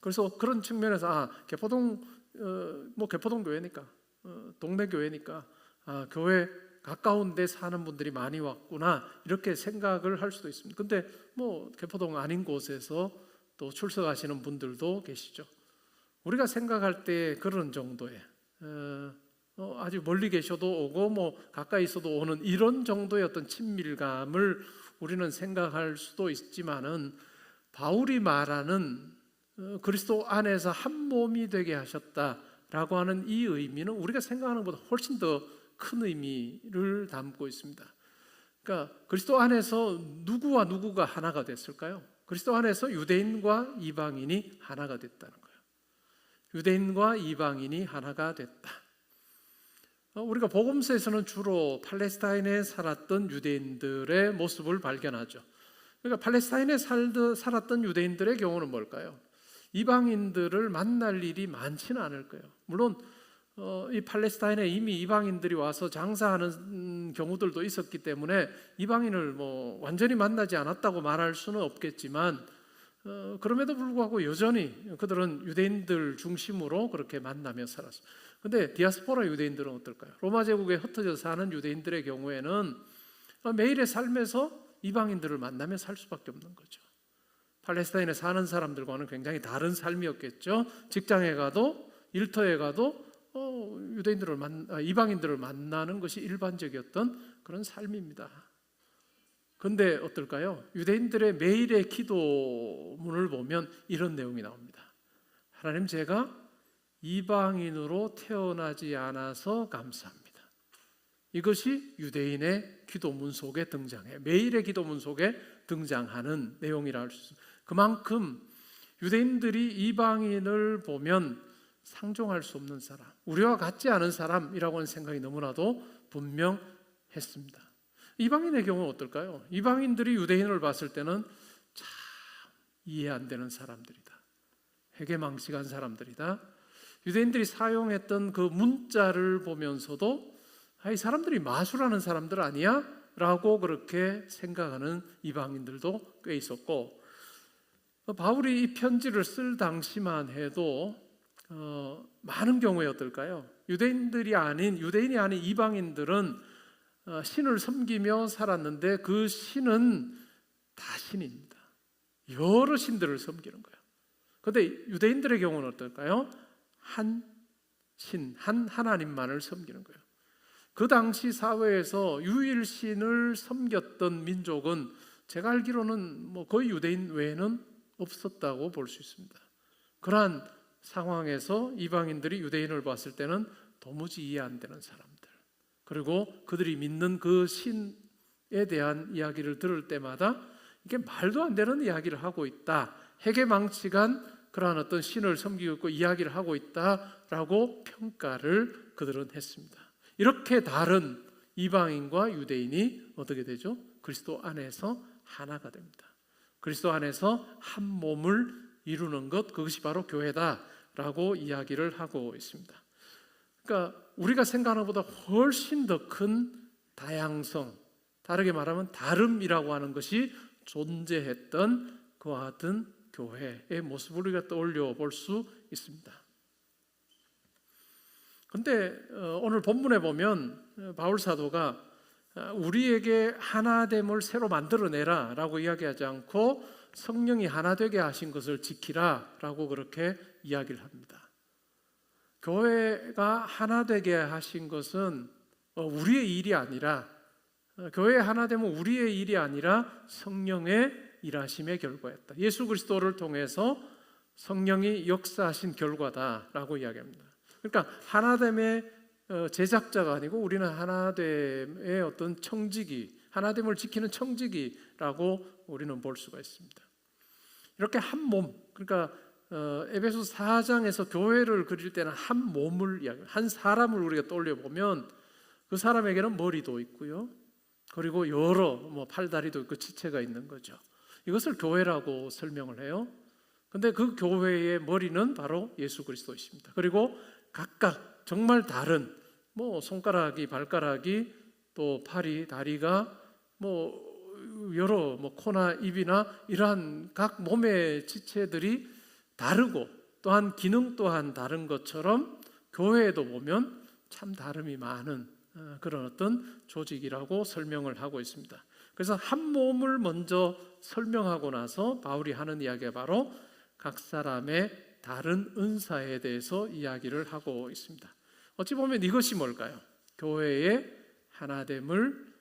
그래서 그런 측면에서 개포동 개포동 교회니까 동네 교회니까 교회 가까운 데 사는 분들이 많이 왔구나, 이렇게 생각을 할 수도 있습니다. 근데 개포동 아닌 곳에서 또 출석하시는 분들도 계시죠. 우리가 생각할 때 그런 정도의 아주 멀리 계셔도 오고 가까이 있어도 오는 이런 정도의 어떤 친밀감을 우리는 생각할 수도 있지만은, 바울이 말하는 그리스도 안에서 한 몸이 되게 하셨다라고 하는 이 의미는 우리가 생각하는 것보다 훨씬 더 큰 의미를 담고 있습니다. 그러니까 그리스도 안에서 누구와 누구가 하나가 됐을까요? 그리스도 안에서 유대인과 이방인이 하나가 됐다는 거예요. 유대인과 이방인이 하나가 됐다. 우리가 복음서에서는 주로 팔레스타인에 살았던 유대인들의 모습을 발견하죠. 그러니까 팔레스타인에 살았던 유대인들의 경우는 뭘까요? 이방인들을 만날 일이 많지는 않을 거예요. 물론 이 팔레스타인에 이미 이방인들이 와서 장사하는 경우들도 있었기 때문에 이방인을 완전히 만나지 않았다고 말할 수는 없겠지만, 그럼에도 불구하고 여전히 그들은 유대인들 중심으로 그렇게 만나며 살았습니다. 그런데 디아스포라 유대인들은 어떨까요? 로마 제국에 흩어져 사는 유대인들의 경우에는 매일의 삶에서 이방인들을 만나며 살 수밖에 없는 거죠. 팔레스타인에 사는 사람들과는 굉장히 다른 삶이었겠죠. 직장에 가도 일터에 가도 이방인들을 만나는 것이 일반적이었던 그런 삶입니다. 그런데 어떨까요? 유대인들의 매일의 기도문을 보면 이런 내용이 나옵니다. 하나님, 제가 이방인으로 태어나지 않아서 감사합니다. 이것이 유대인의 기도문 속에 등장해요. 매일의 기도문 속에 등장하는 내용이라 할 수 있습니다. 그만큼 유대인들이 이방인을 보면 상종할 수 없는 사람, 우리와 같지 않은 사람이라고 하는 생각이 너무나도 분명했던 했습니다. 이방인의 경우는 어떨까요? 이방인들이 유대인을 봤을 때는 참 이해 안 되는 사람들이다. 회개망측한 사람들이다. 유대인들이 사용했던 그 문자를 보면서도 이 사람들이 마술하는 사람들 아니야? 라고 그렇게 생각하는 이방인들도 꽤 있었고, 바울이 이 편지를 쓸 당시만 해도 많은 경우에 어떨까요? 유대인이 아닌 이방인들은 신을 섬기며 살았는데 그 신은 다 신입니다. 여러 신들을 섬기는 거예요. 그런데 유대인들의 경우는 어떨까요? 한 신, 한 하나님만을 섬기는 거예요. 그 당시 사회에서 유일신을 섬겼던 민족은 제가 알기로는 거의 유대인 외에는 없었다고 볼 수 있습니다. 그러한 상황에서 이방인들이 유대인을 봤을 때는 도무지 이해 안 되는 사람들, 그리고 그들이 믿는 그 신에 대한 이야기를 들을 때마다 이게 말도 안 되는 이야기를 하고 있다, 회개망측한 그러한 어떤 신을 섬기고 있고 이야기를 하고 있다라고 평가를 그들은 했습니다. 이렇게 다른 이방인과 유대인이 어떻게 되죠? 그리스도 안에서 하나가 됩니다. 그리스도 안에서 한 몸을 이루는 것, 그것이 바로 교회다라고 이야기를 하고 있습니다. 그러니까 우리가 생각하는 것보다 훨씬 더 큰 다양성, 다르게 말하면 다름이라고 하는 것이 존재했던 그와 같은 교회의 모습을 우리가 떠올려 볼 수 있습니다. 그런데 오늘 본문에 보면 바울 사도가 우리에게 하나됨을 새로 만들어내라 라고 이야기하지 않고 성령이 하나 되게 하신 것을 지키라 라고 그렇게 이야기를 합니다. 교회가 하나 되게 하신 것은 우리의 일이 아니라, 교회 하나 되면 우리의 일이 아니라 성령의 일하심의 결과였다. 예수 그리스도를 통해서 성령이 역사하신 결과다라고 이야기합니다. 그러니까 하나됨의 제작자가 아니고 우리는 하나됨의 어떤 청지기, 하나됨을 지키는 청지기라고 우리는 볼 수가 있습니다. 이렇게 한 몸, 그러니까 에베소 4장에서 교회를 그릴 때는 한 몸을 이야기해요. 한 사람을 우리가 떠올려 보면 그 사람에게는 머리도 있고요, 그리고 여러 팔다리도 있고 지체가 있는 거죠. 이것을 교회라고 설명을 해요. 근데 그 교회의 머리는 바로 예수 그리스도이십니다. 그리고 각각 정말 다른 손가락이, 발가락이, 또 팔이, 다리가 여러 코나 입이나 이러한 각 몸의 지체들이 다르고 또한 기능 또한 다른 것처럼 교회에도 보면 참 다름이 많은 그런 어떤 조직이라고 설명을 하고 있습니다. 그래서 한 몸을 먼저 설명하고 나서 바울이 하는 이야기가 바로 각 사람의 다른 은사에 대해서 이야기를 하고 있습니다. 어찌 보면 이것이 뭘까요? 교회의 하나됨을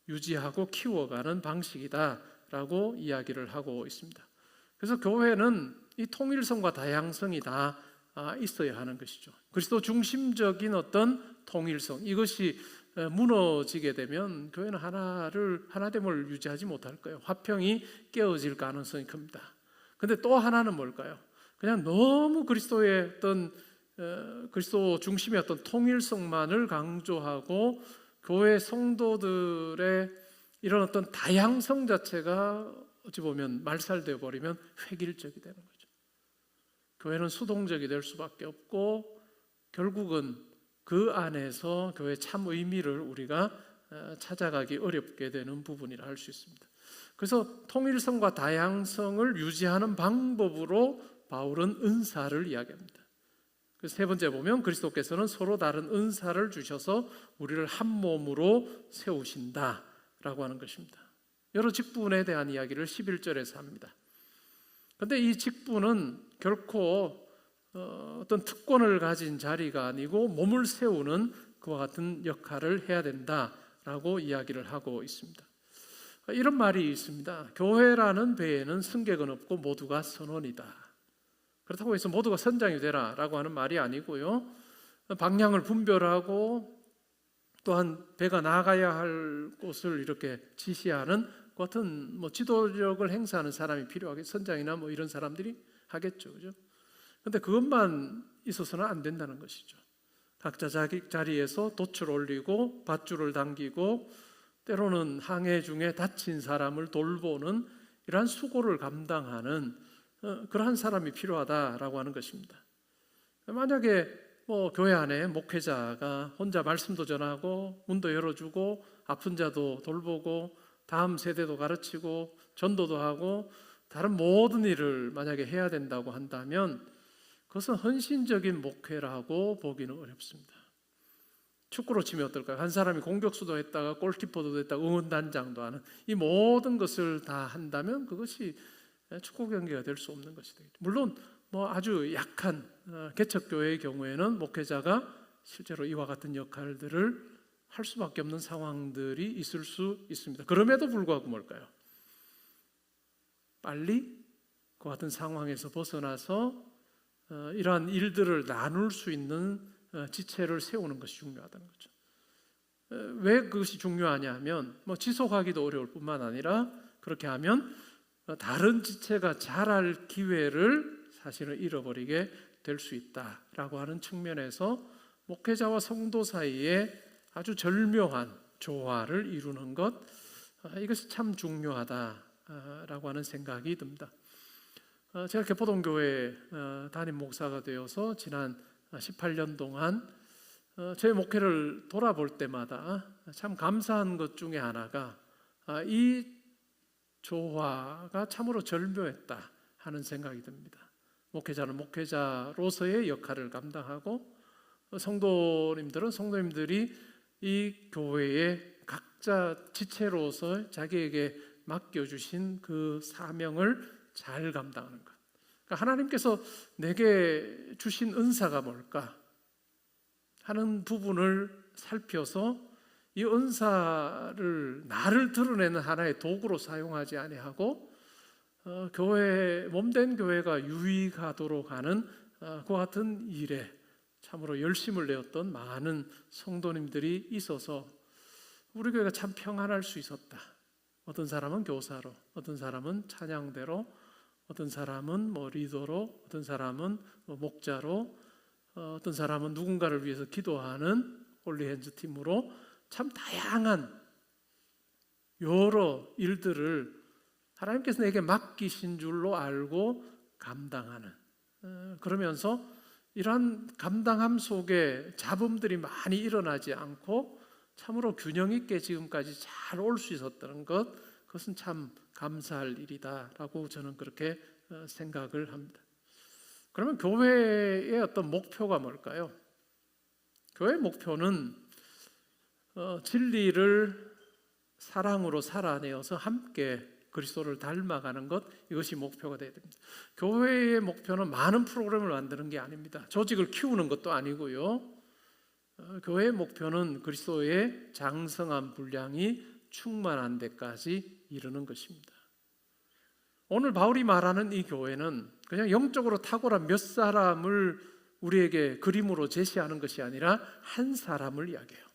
유지하고 키워가는 방식이다라고 이야기를 하고 있습니다. 그래서 교회는 이 통일성과 다양성이 다 있어야 하는 것이죠. 그리스도 중심적인 어떤 통일성, 이것이 무너지게 되면 교회는 하나됨을 유지하지 못할 거예요. 화평이 깨어질 가능성이 큽니다. 근데 또 하나는 뭘까요? 그냥 너무 그리스도의 어떤 그리스도 중심의 어떤 통일성만을 강조하고 교회 성도들의 이런 어떤 다양성 자체가 어찌 보면 말살되어 버리면 획일적이 되는 거죠. 교회는 수동적이 될 수밖에 없고 결국은 그 안에서 교회의 참 의미를 우리가 찾아가기 어렵게 되는 부분이라 할 수 있습니다. 그래서 통일성과 다양성을 유지하는 방법으로 바울은 은사를 이야기합니다. 그래서 세 번째 보면 그리스도께서는 서로 다른 은사를 주셔서 우리를 한 몸으로 세우신다라고 하는 것입니다. 여러 직분에 대한 이야기를 11절에서 합니다. 그런데 이 직분은 결코 어떤 특권을 가진 자리가 아니고 몸을 세우는 그와 같은 역할을 해야 된다라고 이야기를 하고 있습니다. 이런 말이 있습니다. 교회라는 배에는 승객은 없고 모두가 선원이다. 그렇다고 해서 모두가 선장이 되라라고 하는 말이 아니고요, 방향을 분별하고 또한 배가 나가야 할 곳을 이렇게 지시하는 그 같은 지도력을 행사하는 사람이 필요하겠죠. 선장이나 이런 사람들이 하겠죠, 그죠? 근데 그것만 있어서는 안 된다는 것이죠. 각자 자기 자리에서 돛을 올리고 밧줄을 당기고 때로는 항해 중에 다친 사람을 돌보는 이러한 수고를 감당하는 그러한 사람이 필요하다라고 하는 것입니다. 만약에 교회 안에 목회자가 혼자 말씀도 전하고 문도 열어주고 아픈 자도 돌보고 다음 세대도 가르치고 전도도 하고 다른 모든 일을 만약에 해야 된다고 한다면 그것은 헌신적인 목회라고 보기는 어렵습니다. 축구로 치면 어떨까요? 한 사람이 공격수도 했다가 골키퍼도 했다가 응원단장도 하는 이 모든 것을 다 한다면 그것이 축구 경기가 될 수 없는 것이 되겠죠. 물론 아주 약한 개척교회의 경우에는 목회자가 실제로 이와 같은 역할들을 할 수밖에 없는 상황들이 있을 수 있습니다. 그럼에도 불구하고 뭘까요? 빨리 그 같은 상황에서 벗어나서 이러한 일들을 나눌 수 있는 지체를 세우는 것이 중요하다는 거죠. 왜 그것이 중요하냐 하면 지속하기도 어려울 뿐만 아니라 그렇게 하면 다른 지체가 자랄 기회를 사실은 잃어버리게 될 수 있다라고 하는 측면에서 목회자와 성도 사이에 아주 절묘한 조화를 이루는 것, 이것이 참 중요하다라고 하는 생각이 듭니다. 제가 개포동교회 담임 목사가 되어서 지난 18년 동안 제 목회를 돌아볼 때마다 참 감사한 것 중에 하나가 이 조화가 참으로 절묘했다 하는 생각이 듭니다. 목회자는 목회자로서의 역할을 감당하고 성도님들은 성도님들이 이 교회의 각자 지체로서 자기에게 맡겨주신 그 사명을 잘 감당하는 것. 그러니까 하나님께서 내게 주신 은사가 뭘까 하는 부분을 살펴서 이 은사를 나를 드러내는 하나의 도구로 사용하지 아니하고 교회 몸된 교회가 유익하도록 하는 그 같은 일에 참으로 열심을 내었던 많은 성도님들이 있어서 우리 교회가 참 평안할 수 있었다. 어떤 사람은 교사로, 어떤 사람은 찬양대로, 어떤 사람은 리더로, 어떤 사람은 목자로, 어떤 사람은 누군가를 위해서 기도하는 홀리핸즈 팀으로 참 다양한 여러 일들을 하나님께서 내게 맡기신 줄로 알고 감당하는, 그러면서 이러한 감당함 속에 잡음들이 많이 일어나지 않고 참으로 균형 있게 지금까지 잘 올 수 있었다는 것, 그것은 참 감사할 일이다라고 저는 그렇게 생각을 합니다. 그러면 교회의 어떤 목표가 뭘까요? 교회의 목표는 진리를 사랑으로 살아내어서 함께 그리스도를 닮아가는 것, 이것이 목표가 되어야 됩니다. 교회의 목표는 많은 프로그램을 만드는 게 아닙니다. 조직을 키우는 것도 아니고요. 교회의 목표는 그리스도의 장성한 분량이 충만한 데까지 이르는 것입니다. 오늘 바울이 말하는 이 교회는 그냥 영적으로 탁월한 몇 사람을 우리에게 그림으로 제시하는 것이 아니라 한 사람을 이야기해요.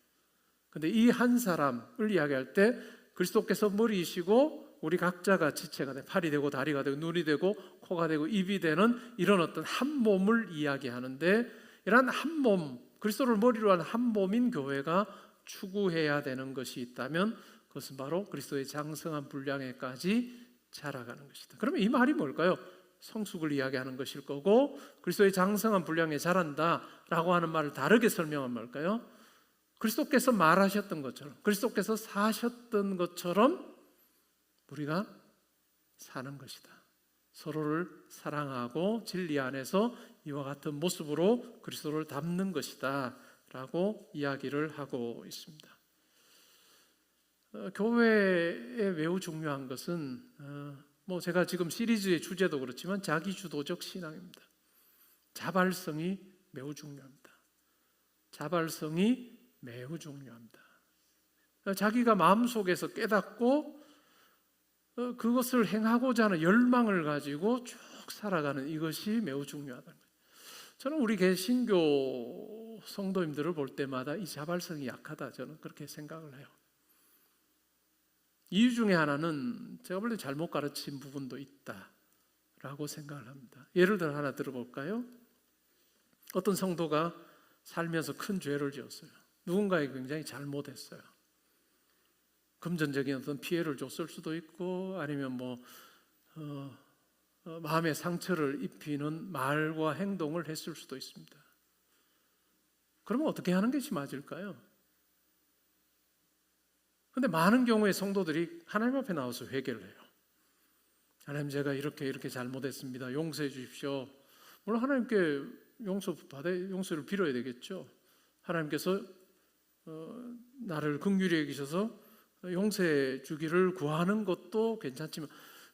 근데 이 한 사람을 이야기할 때 그리스도께서 머리이시고 우리 각자가 지체가 돼, 팔이 되고 다리가 되고 눈이 되고 코가 되고 입이 되는 이런 어떤 한 몸을 이야기하는데, 이런 한 몸, 그리스도를 머리로 하는 한 몸인 교회가 추구해야 되는 것이 있다면 그것은 바로 그리스도의 장성한 분량에까지 자라가는 것이다. 그러면 이 말이 뭘까요? 성숙을 이야기하는 것일 거고, 그리스도의 장성한 분량에 자란다라고 하는 말을 다르게 설명하면 뭘까요? 그리스도께서 말하셨던 것처럼, 그리스도께서 사셨던 것처럼 우리가 사는 것이다. 서로를 사랑하고 진리 안에서 이와 같은 모습으로 그리스도를 닮는 것이다 라고 이야기를 하고 있습니다. 교회에 매우 중요한 것은 제가 지금 시리즈의 주제도 그렇지만 자기주도적 신앙입니다. 자발성이 매우 중요합니다. 자발성이 매우 중요합니다. 자기가 마음속에서 깨닫고 그것을 행하고자 하는 열망을 가지고 쭉 살아가는 이것이 매우 중요하다는 거예요. 저는 우리 개신교 성도님들을 볼 때마다 이 자발성이 약하다, 저는 그렇게 생각을 해요. 이유 중에 하나는 제가 볼 때 잘못 가르친 부분도 있다라고 생각을 합니다. 예를 들어 하나 들어볼까요? 어떤 성도가 살면서 큰 죄를 지었어요. 누군가에게 굉장히 잘못했어요. 금전적인 어떤 피해를 줬을 수도 있고 아니면 마음의 상처를 입히는 말과 행동을 했을 수도 있습니다. 그러면 어떻게 하는 것이 맞을까요? 근데 많은 경우에 성도들이 하나님 앞에 나와서 회개를 해요. 하나님, 제가 이렇게 잘못했습니다. 용서해 주십시오. 물론 하나님께 용서를 빌어야 되겠죠. 하나님께서 나를 긍휼히 여기셔서 용서해 주기를 구하는 것도 괜찮지만,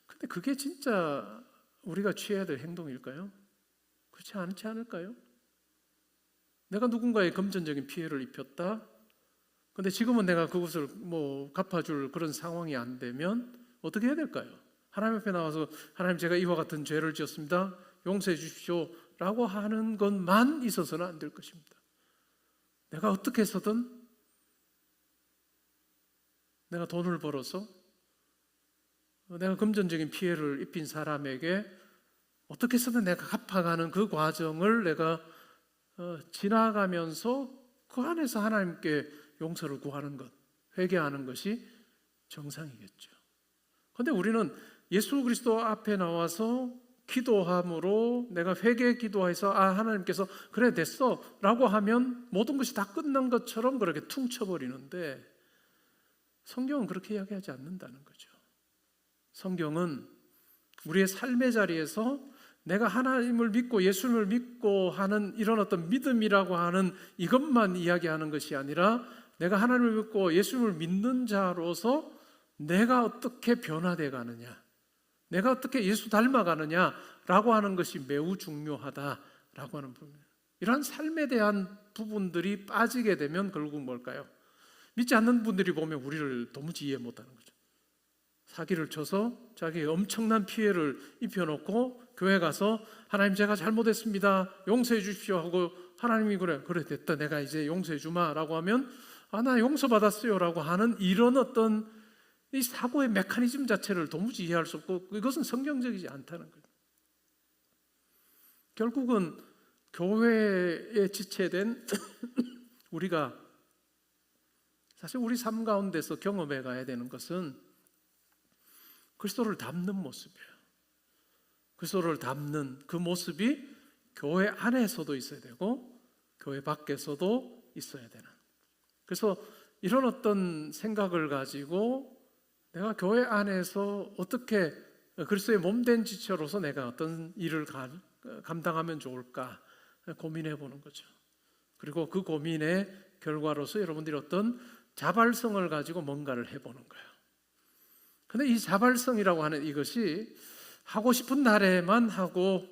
근데 그게 진짜 우리가 취해야 될 행동일까요? 그렇지 않지 않을까요? 내가 누군가의 금전적인 피해를 입혔다. 근데 지금은 내가 그것을 갚아줄 그런 상황이 안 되면 어떻게 해야 될까요? 하나님 앞에 나와서 하나님, 제가 이와 같은 죄를 지었습니다. 용서해 주십시오 라고 하는 것만 있어서는 안 될 것입니다. 내가 어떻게 해서든 내가 돈을 벌어서 내가 금전적인 피해를 입힌 사람에게 어떻게 해서든 내가 갚아가는 그 과정을 내가 지나가면서 그 안에서 하나님께 용서를 구하는 것, 회개하는 것이 정상이겠죠. 그런데 우리는 예수 그리스도 앞에 나와서 기도함으로 내가 회개 기도해서 하나님께서 그래 됐어 라고 하면 모든 것이 다 끝난 것처럼 그렇게 퉁쳐버리는데, 성경은 그렇게 이야기하지 않는다는 거죠. 성경은 우리의 삶의 자리에서 내가 하나님을 믿고 예수님을 믿고 하는 이런 어떤 믿음이라고 하는 이것만 이야기하는 것이 아니라, 내가 하나님을 믿고 예수님을 믿는 자로서 내가 어떻게 변화되어 가느냐, 내가 어떻게 예수 닮아가느냐라고 하는 것이 매우 중요하다라고 하는 부분이에요. 이러한 삶에 대한 부분들이 빠지게 되면 결국 뭘까요? 믿지 않는 분들이 보면 우리를 도무지 이해 못하는 거죠. 사기를 쳐서 자기의 엄청난 피해를 입혀놓고 교회 가서 하나님, 제가 잘못했습니다. 용서해 주십시오 하고 하나님이 그래 됐다, 내가 이제 용서해 주마 라고 하면 나 용서받았어요 라고 하는 이런 어떤 이 사고의 메커니즘 자체를 도무지 이해할 수 없고, 이것은 성경적이지 않다는 거예요. 결국은 교회에 지체된 우리가 사실 우리 삶 가운데서 경험해 가야 되는 것은 그리스도를 닮는 모습이에요. 그리스도를 닮는 그 모습이 교회 안에서도 있어야 되고 교회 밖에서도 있어야 되는. 그래서 이런 어떤 생각을 가지고 내가 교회 안에서 어떻게 그리스도의 몸된 지체로서 내가 어떤 일을 감당하면 좋을까 고민해 보는 거죠. 그리고 그 고민의 결과로서 여러분들이 어떤 자발성을 가지고 뭔가를 해보는 거예요. 근데 이 자발성이라고 하는 이것이 하고 싶은 날에만 하고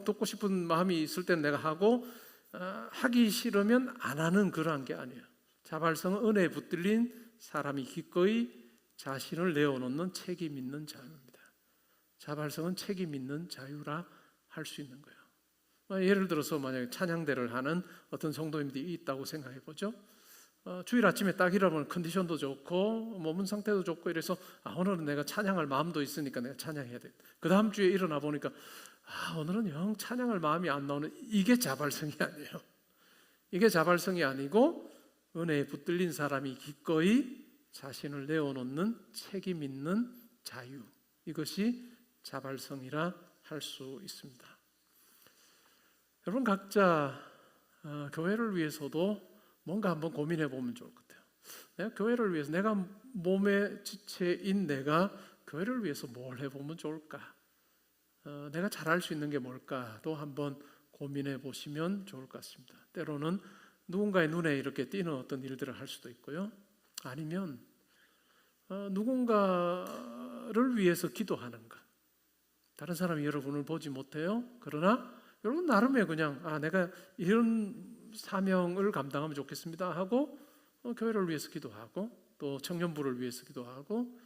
듣고 싶은 마음이 있을 때는 내가 하고 하기 싫으면 안 하는 그런 게 아니에요. 자발성은 은혜에 붙들린 사람이 기꺼이 자신을 내어놓는 책임 있는 자유입니다. 자발성은 책임 있는 자유라 할 수 있는 거예요. 예를 들어서 만약에 찬양대를 하는 어떤 성도님들이 있다고 생각해 보죠. 주일 아침에 딱 일어나면 컨디션도 좋고 몸은 상태도 좋고 이래서 오늘은 내가 찬양할 마음도 있으니까 내가 찬양해야 돼. 그 다음 주에 일어나 보니까 오늘은 영 찬양할 마음이 안 나오는, 이게 자발성이 아니에요. 이게 자발성이 아니고 은혜에 붙들린 사람이 기꺼이 자신을 내어놓는 책임 있는 자유, 이것이 자발성이라 할 수 있습니다. 여러분 각자 교회를 위해서도 뭔가 한번 고민해 보면 좋을 것 같아요. 내가 교회를 위해서, 내가 몸의 지체인 내가 교회를 위해서 뭘 해보면 좋을까? 내가 잘할 수 있는 게 뭘까도 한번 고민해 보시면 좋을 것 같습니다. 때로는 누군가의 눈에 이렇게 띄는 어떤 일들을 할 수도 있고요. 아니면 누군가를 위해서 기도하는 것. 다른 사람이 여러분을 보지 못해요. 그러나 여러분 나름의 그냥 내가 이런 사명을 감당하면 좋겠습니다 하고 교회를 위해서 기도하고 또 청년부를 위해서 기도하고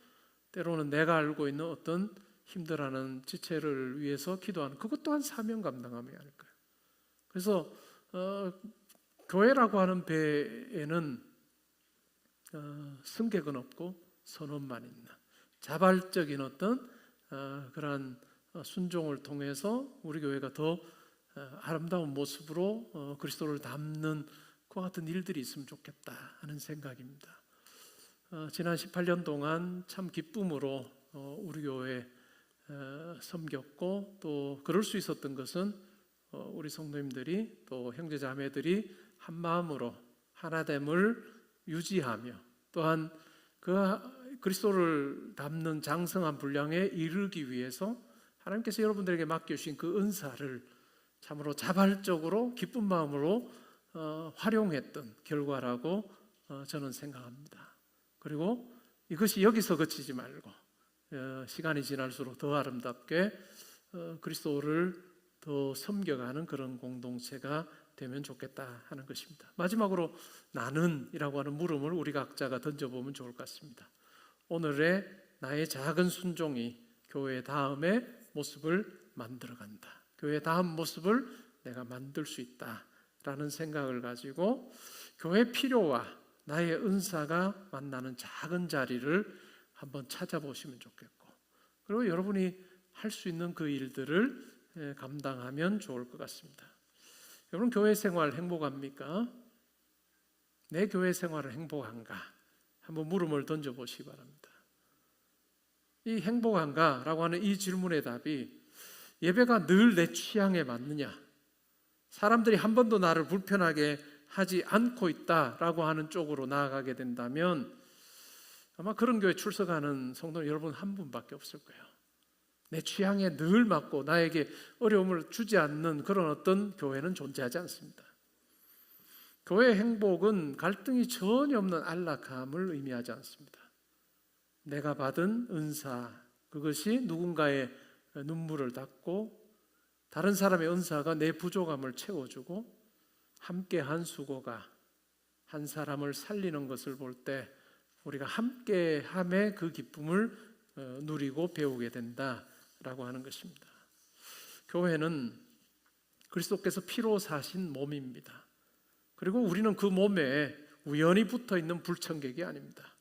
때로는 내가 알고 있는 어떤 힘들어하는 지체를 위해서 기도하는, 그것 또한 사명 감당함이 아닐까요? 그래서 교회라고 하는 배에는 승객은 없고 선원만 있는 자발적인 어떤 그러한 순종을 통해서 우리 교회가 더 아름다운 모습으로 그리스도를 담는 그와 같은 일들이 있으면 좋겠다 하는 생각입니다. 지난 18년 동안 참 기쁨으로 우리 교회 섬겼고, 또 그럴 수 있었던 것은 우리 성도님들이 또 형제 자매들이 한 마음으로 하나됨을 유지하며, 또한 그 그리스도를 담는 장성한 분량에 이르기 위해서 하나님께서 여러분들에게 맡겨주신 그 은사를 참으로 자발적으로 기쁜 마음으로 활용했던 결과라고 저는 생각합니다. 그리고 이것이 여기서 그치지 말고 시간이 지날수록 더 아름답게 그리스도를 더 섬겨가는 그런 공동체가 되면 좋겠다 하는 것입니다. 마지막으로 나는이라고 하는 물음을 우리 각자가 던져보면 좋을 것 같습니다. 오늘의 나의 작은 순종이 교회 다음의 모습을 만들어간다. 교회 다음 모습을 내가 만들 수 있다라는 생각을 가지고 교회 필요와 나의 은사가 만나는 작은 자리를 한번 찾아보시면 좋겠고, 그리고 여러분이 할 수 있는 그 일들을 감당하면 좋을 것 같습니다. 여러분, 교회 생활 행복합니까? 내 교회 생활은 행복한가? 한번 물음을 던져보시기 바랍니다. 이 행복한가? 라고 하는 이 질문의 답이 예배가 늘 내 취향에 맞느냐, 사람들이 한 번도 나를 불편하게 하지 않고 있다라고 하는 쪽으로 나아가게 된다면 아마 그런 교회 출석하는 성도 여러분 한 분밖에 없을 거예요. 내 취향에 늘 맞고 나에게 어려움을 주지 않는 그런 어떤 교회는 존재하지 않습니다. 교회의 행복은 갈등이 전혀 없는 안락함을 의미하지 않습니다. 내가 받은 은사, 그것이 누군가의 눈물을 닦고 다른 사람의 은사가 내 부족함을 채워주고 함께한 수고가 한 사람을 살리는 것을 볼 때 우리가 함께함의 그 기쁨을 누리고 배우게 된다라고 하는 것입니다. 교회는 그리스도께서 피로 사신 몸입니다. 그리고 우리는 그 몸에 우연히 붙어있는 불청객이 아닙니다.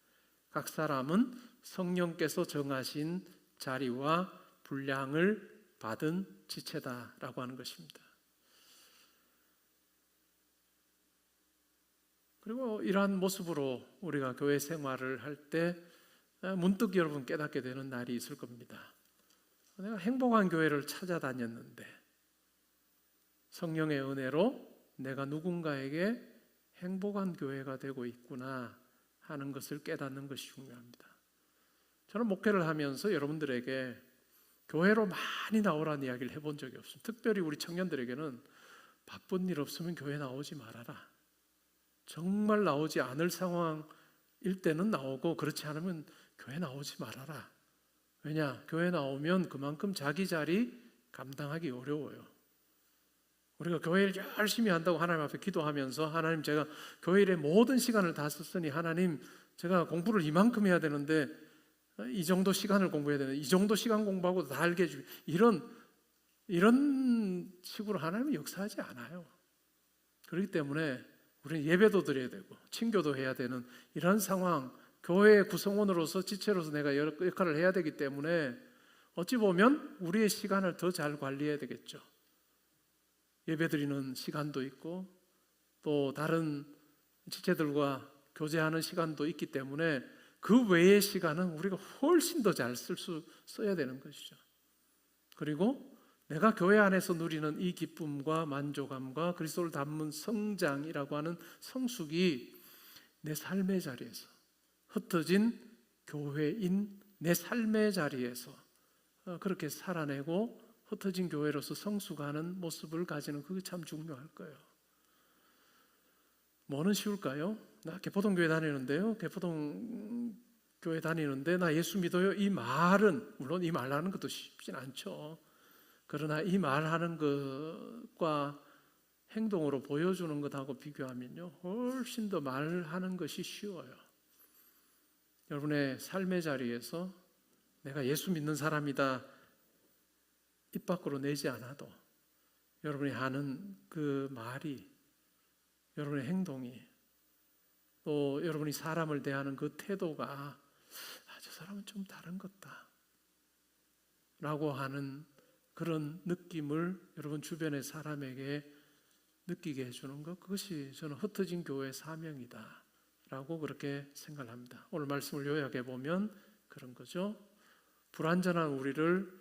각 사람은 성령께서 정하신 자리와 분량을 받은 지체다라고 하는 것입니다. 그리고 이러한 모습으로 우리가 교회 생활을 할 때 문득 여러분 깨닫게 되는 날이 있을 겁니다. 내가 행복한 교회를 찾아다녔는데 성령의 은혜로 내가 누군가에게 행복한 교회가 되고 있구나 하는 것을 깨닫는 것이 중요합니다. 저는 목회를 하면서 여러분들에게 교회로 많이 나오라는 이야기를 해본 적이 없습니다. 특별히 우리 청년들에게는 바쁜 일 없으면 교회 나오지 말아라. 정말 나오지 않을 상황일 때는 나오고, 그렇지 않으면 교회 나오지 말아라. 왜냐? 교회 나오면 그만큼 자기 자리 감당하기 어려워요. 우리가 교회를 열심히 한다고 하나님 앞에 기도하면서, 하나님, 제가 교회 일에 모든 시간을 다 썼으니 하나님, 제가 공부를 이만큼 해야 되는데 이 정도 시간을 공부해야 되는데 이 정도 시간 공부하고 다 알게 해주고, 이런 식으로 하나님은 역사하지 않아요. 그렇기 때문에 우리는 예배도 드려야 되고 친교도 해야 되는 이런 상황, 교회의 구성원으로서 지체로서 내가 역할을 해야 되기 때문에 어찌 보면 우리의 시간을 더 잘 관리해야 되겠죠. 예배 드리는 시간도 있고 또 다른 지체들과 교제하는 시간도 있기 때문에 그 외의 시간은 우리가 훨씬 더 잘 써야 되는 것이죠. 그리고 내가 교회 안에서 누리는 이 기쁨과 만족함과 그리스도를 닮은 성장이라고 하는 성숙이 내 삶의 자리에서, 흩어진 교회인 내 삶의 자리에서 그렇게 살아내고 흩어진 교회로서 성숙하는 모습을 가지는, 그게 참 중요할 거예요. 뭐는 쉬울까요? 나 개포동교회 다니는데요, 개포동교회 다니는데 나 예수 믿어요, 이 말은, 물론 이 말하는 것도 쉽진 않죠. 그러나 이 말하는 것과 행동으로 보여주는 것하고 비교하면요, 훨씬 더 말하는 것이 쉬워요. 여러분의 삶의 자리에서 내가 예수 믿는 사람이다 입 밖으로 내지 않아도 여러분이 하는 그 말이, 여러분의 행동이, 또 여러분이 사람을 대하는 그 태도가 저 사람은 좀 다른 것 같다 라고 하는 그런 느낌을 여러분 주변의 사람에게 느끼게 해주는 것, 그것이 저는 흩어진 교회의 사명이다 라고 그렇게 생각을 합니다. 오늘 말씀을 요약해 보면 그런 거죠. 불완전한 우리를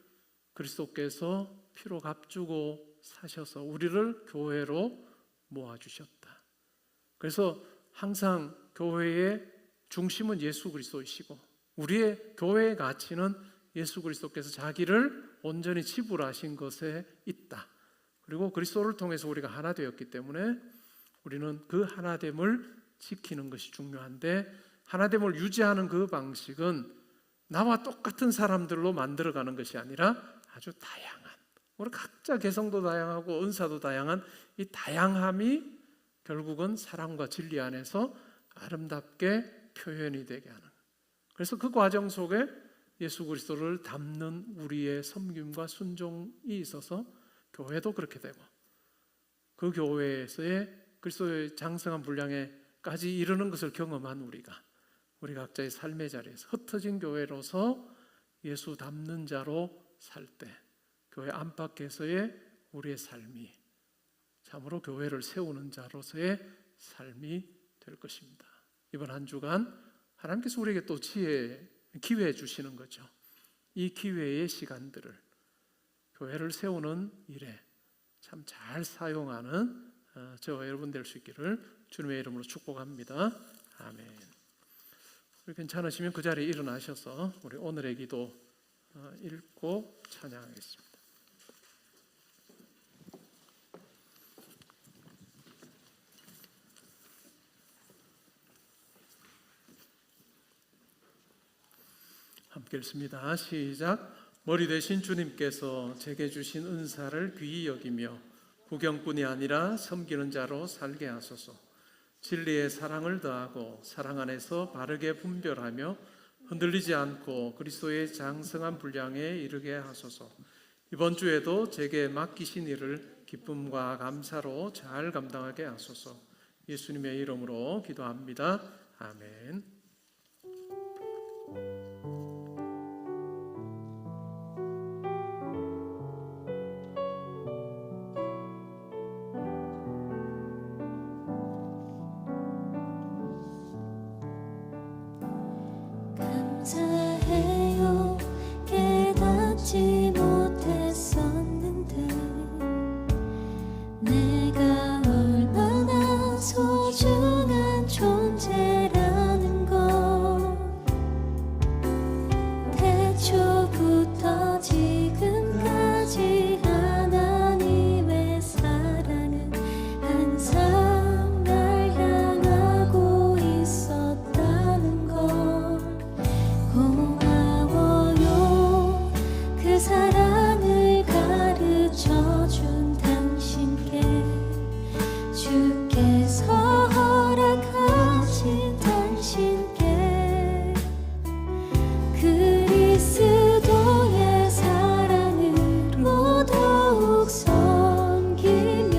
그리스도께서 피로 값주고 사셔서 우리를 교회로 모아주셨다. 그래서 항상 교회의 중심은 예수 그리스도이시고 우리의 교회의 가치는 예수 그리스도께서 자기를 온전히 지불하신 것에 있다. 그리고 그리스도를 통해서 우리가 하나 되었기 때문에 우리는 그 하나됨을 지키는 것이 중요한데, 하나됨을 유지하는 그 방식은 나와 똑같은 사람들로 만들어가는 것이 아니라 아주 다양한, 우리 각자 개성도 다양하고 은사도 다양한 이 다양함이 결국은 사랑과 진리 안에서 아름답게 표현이 되게 하는, 그래서 그 과정 속에 예수 그리스도를 닮는 우리의 섬김과 순종이 있어서 교회도 그렇게 되고 그 교회에서의 그리스도의 장성한 분량에까지 이르는 것을 경험한 우리 각자의 삶의 자리에서 흩어진 교회로서 예수 닮는 자로 살 때 교회 안팎에서의 우리의 삶이 참으로 교회를 세우는 자로서의 삶이 될 것입니다. 이번 한 주간 하나님께서 우리에게 또 기회 주시는 거죠. 이 기회의 시간들을 교회를 세우는 일에 참 잘 사용하는 저와 여러분 될 수 있기를 주님의 이름으로 축복합니다. 아멘. 우리 괜찮으시면 그 자리에 일어나셔서 우리 오늘의 기도 읽고 찬양하겠습니다. 함께 읽습니다. 시작. 머리 되신 주님께서 제게 주신 은사를 귀히 여기며 구경꾼이 아니라 섬기는 자로 살게 하소서. 진리의 사랑을 더하고 사랑 안에서 바르게 분별하며 흔들리지 않고 그리스도의 장성한 분량에 이르게 하소서. 이번 주에도 제게 맡기신 일을 기쁨과 감사로 잘 감당하게 하소서. 예수님의 이름으로 기도합니다. 아멘. 감사해요. 깨닫지 못했었는데 내가 얼마나 소중한 존재라는 걸 태초부터 지금까지 하나님의 사랑은 항상 날 향하고 있었다는 걸 고마워요. 그 사랑을 가르쳐준 당신께 주께서 허락하신 당신께 그리스도의 사랑으로 더욱 섬기며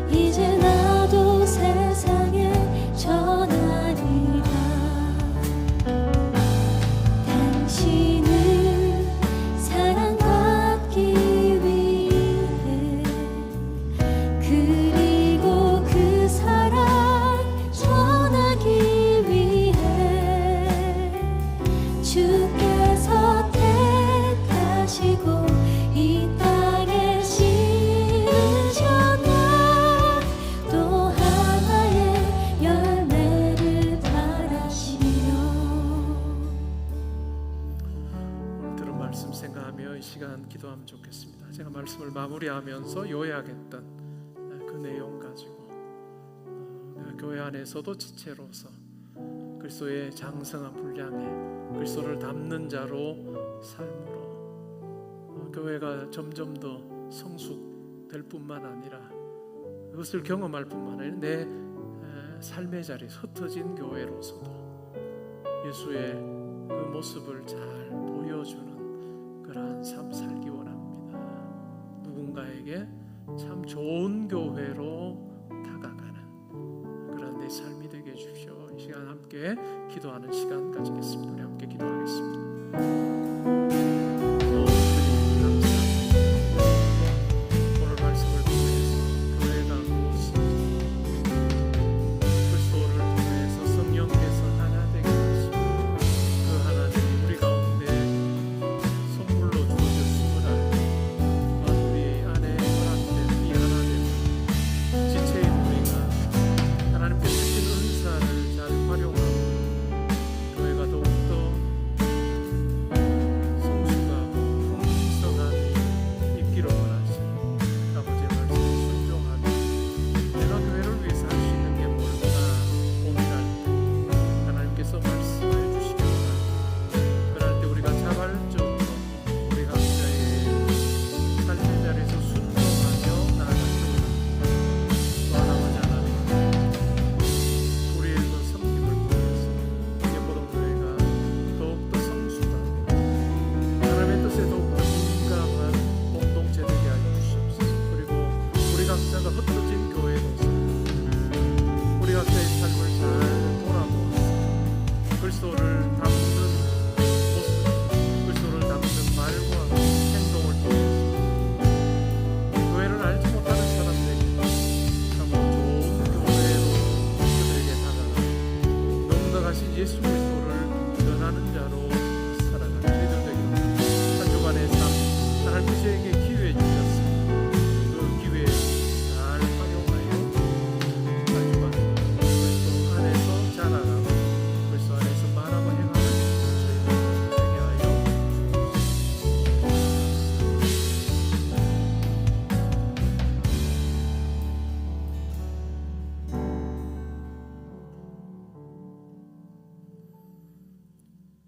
이제 나도 세상에 전하리라. 당신을 사랑받기 위해 그리고 그 사랑 전하기 위해 주께서 택하시고 이 땅에 심으셨나. 또 하나의 열매를 바라시며. 오늘 들은 말씀 생각하며 이 시간 기도하면 좋겠습니다. 제가 말씀을 마무리하면서 요약했던 그 내용 가지고 내가 교회 안에서도 지체로서 그리스도의 장성한 분량에 그리스도를 닮는 자로 삶으로 교회가 점점 더 성숙될 뿐만 아니라 그것을 경험할 뿐만 아니라 내 삶의 자리 흩어진 교회로서도 예수의 그 모습을 잘 보여주는 그러한 삶 살기 원합니다. 누군가에게 참 좋은 교회로 다가가는 그런 내 삶이 되게 해주십시오. 이 시간 함께 기도하는 시간 가지겠습니다. 우리 함께 기도하겠습니다. 주님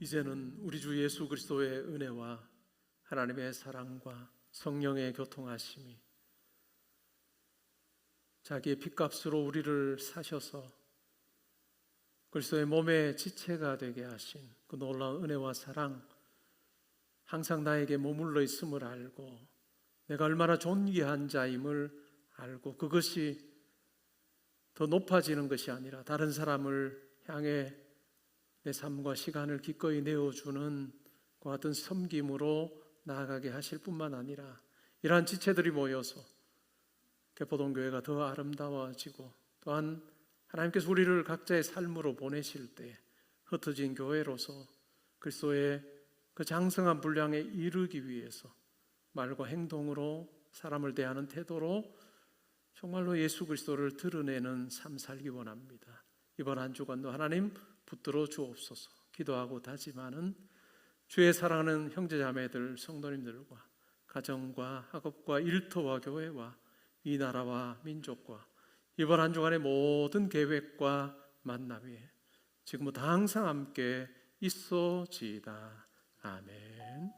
이제는 우리 주 예수 그리스도의 은혜와 하나님의 사랑과 성령의 교통하심이 자기의 핏값으로 우리를 사셔서 그리스도의 몸의 지체가 되게 하신 그 놀라운 은혜와 사랑, 항상 나에게 머물러 있음을 알고 내가 얼마나 존귀한 자임을 알고 그것이 더 높아지는 것이 아니라 다른 사람을 향해 내 삶과 시간을 기꺼이 내어주는 그 같은 섬김으로 나아가게 하실 뿐만 아니라 이러한 지체들이 모여서 개포동교회가 더 아름다워지고 또한 하나님께서 우리를 각자의 삶으로 보내실 때 흩어진 교회로서 그리스도의 그 장성한 분량에 이르기 위해서 말과 행동으로 사람을 대하는 태도로 정말로 예수 그리스도를 드러내는 삶 살기 원합니다. 이번 한 주간도 하나님 붙들어 주옵소서. 기도하고 다짐하는 주의 사랑하는 형제자매들 성도님들과 가정과 학업과 일터와 교회와 이 나라와 민족과 이번 한 주간의 모든 계획과 만남이 지금부터 항상 함께 있어지이다. 아멘.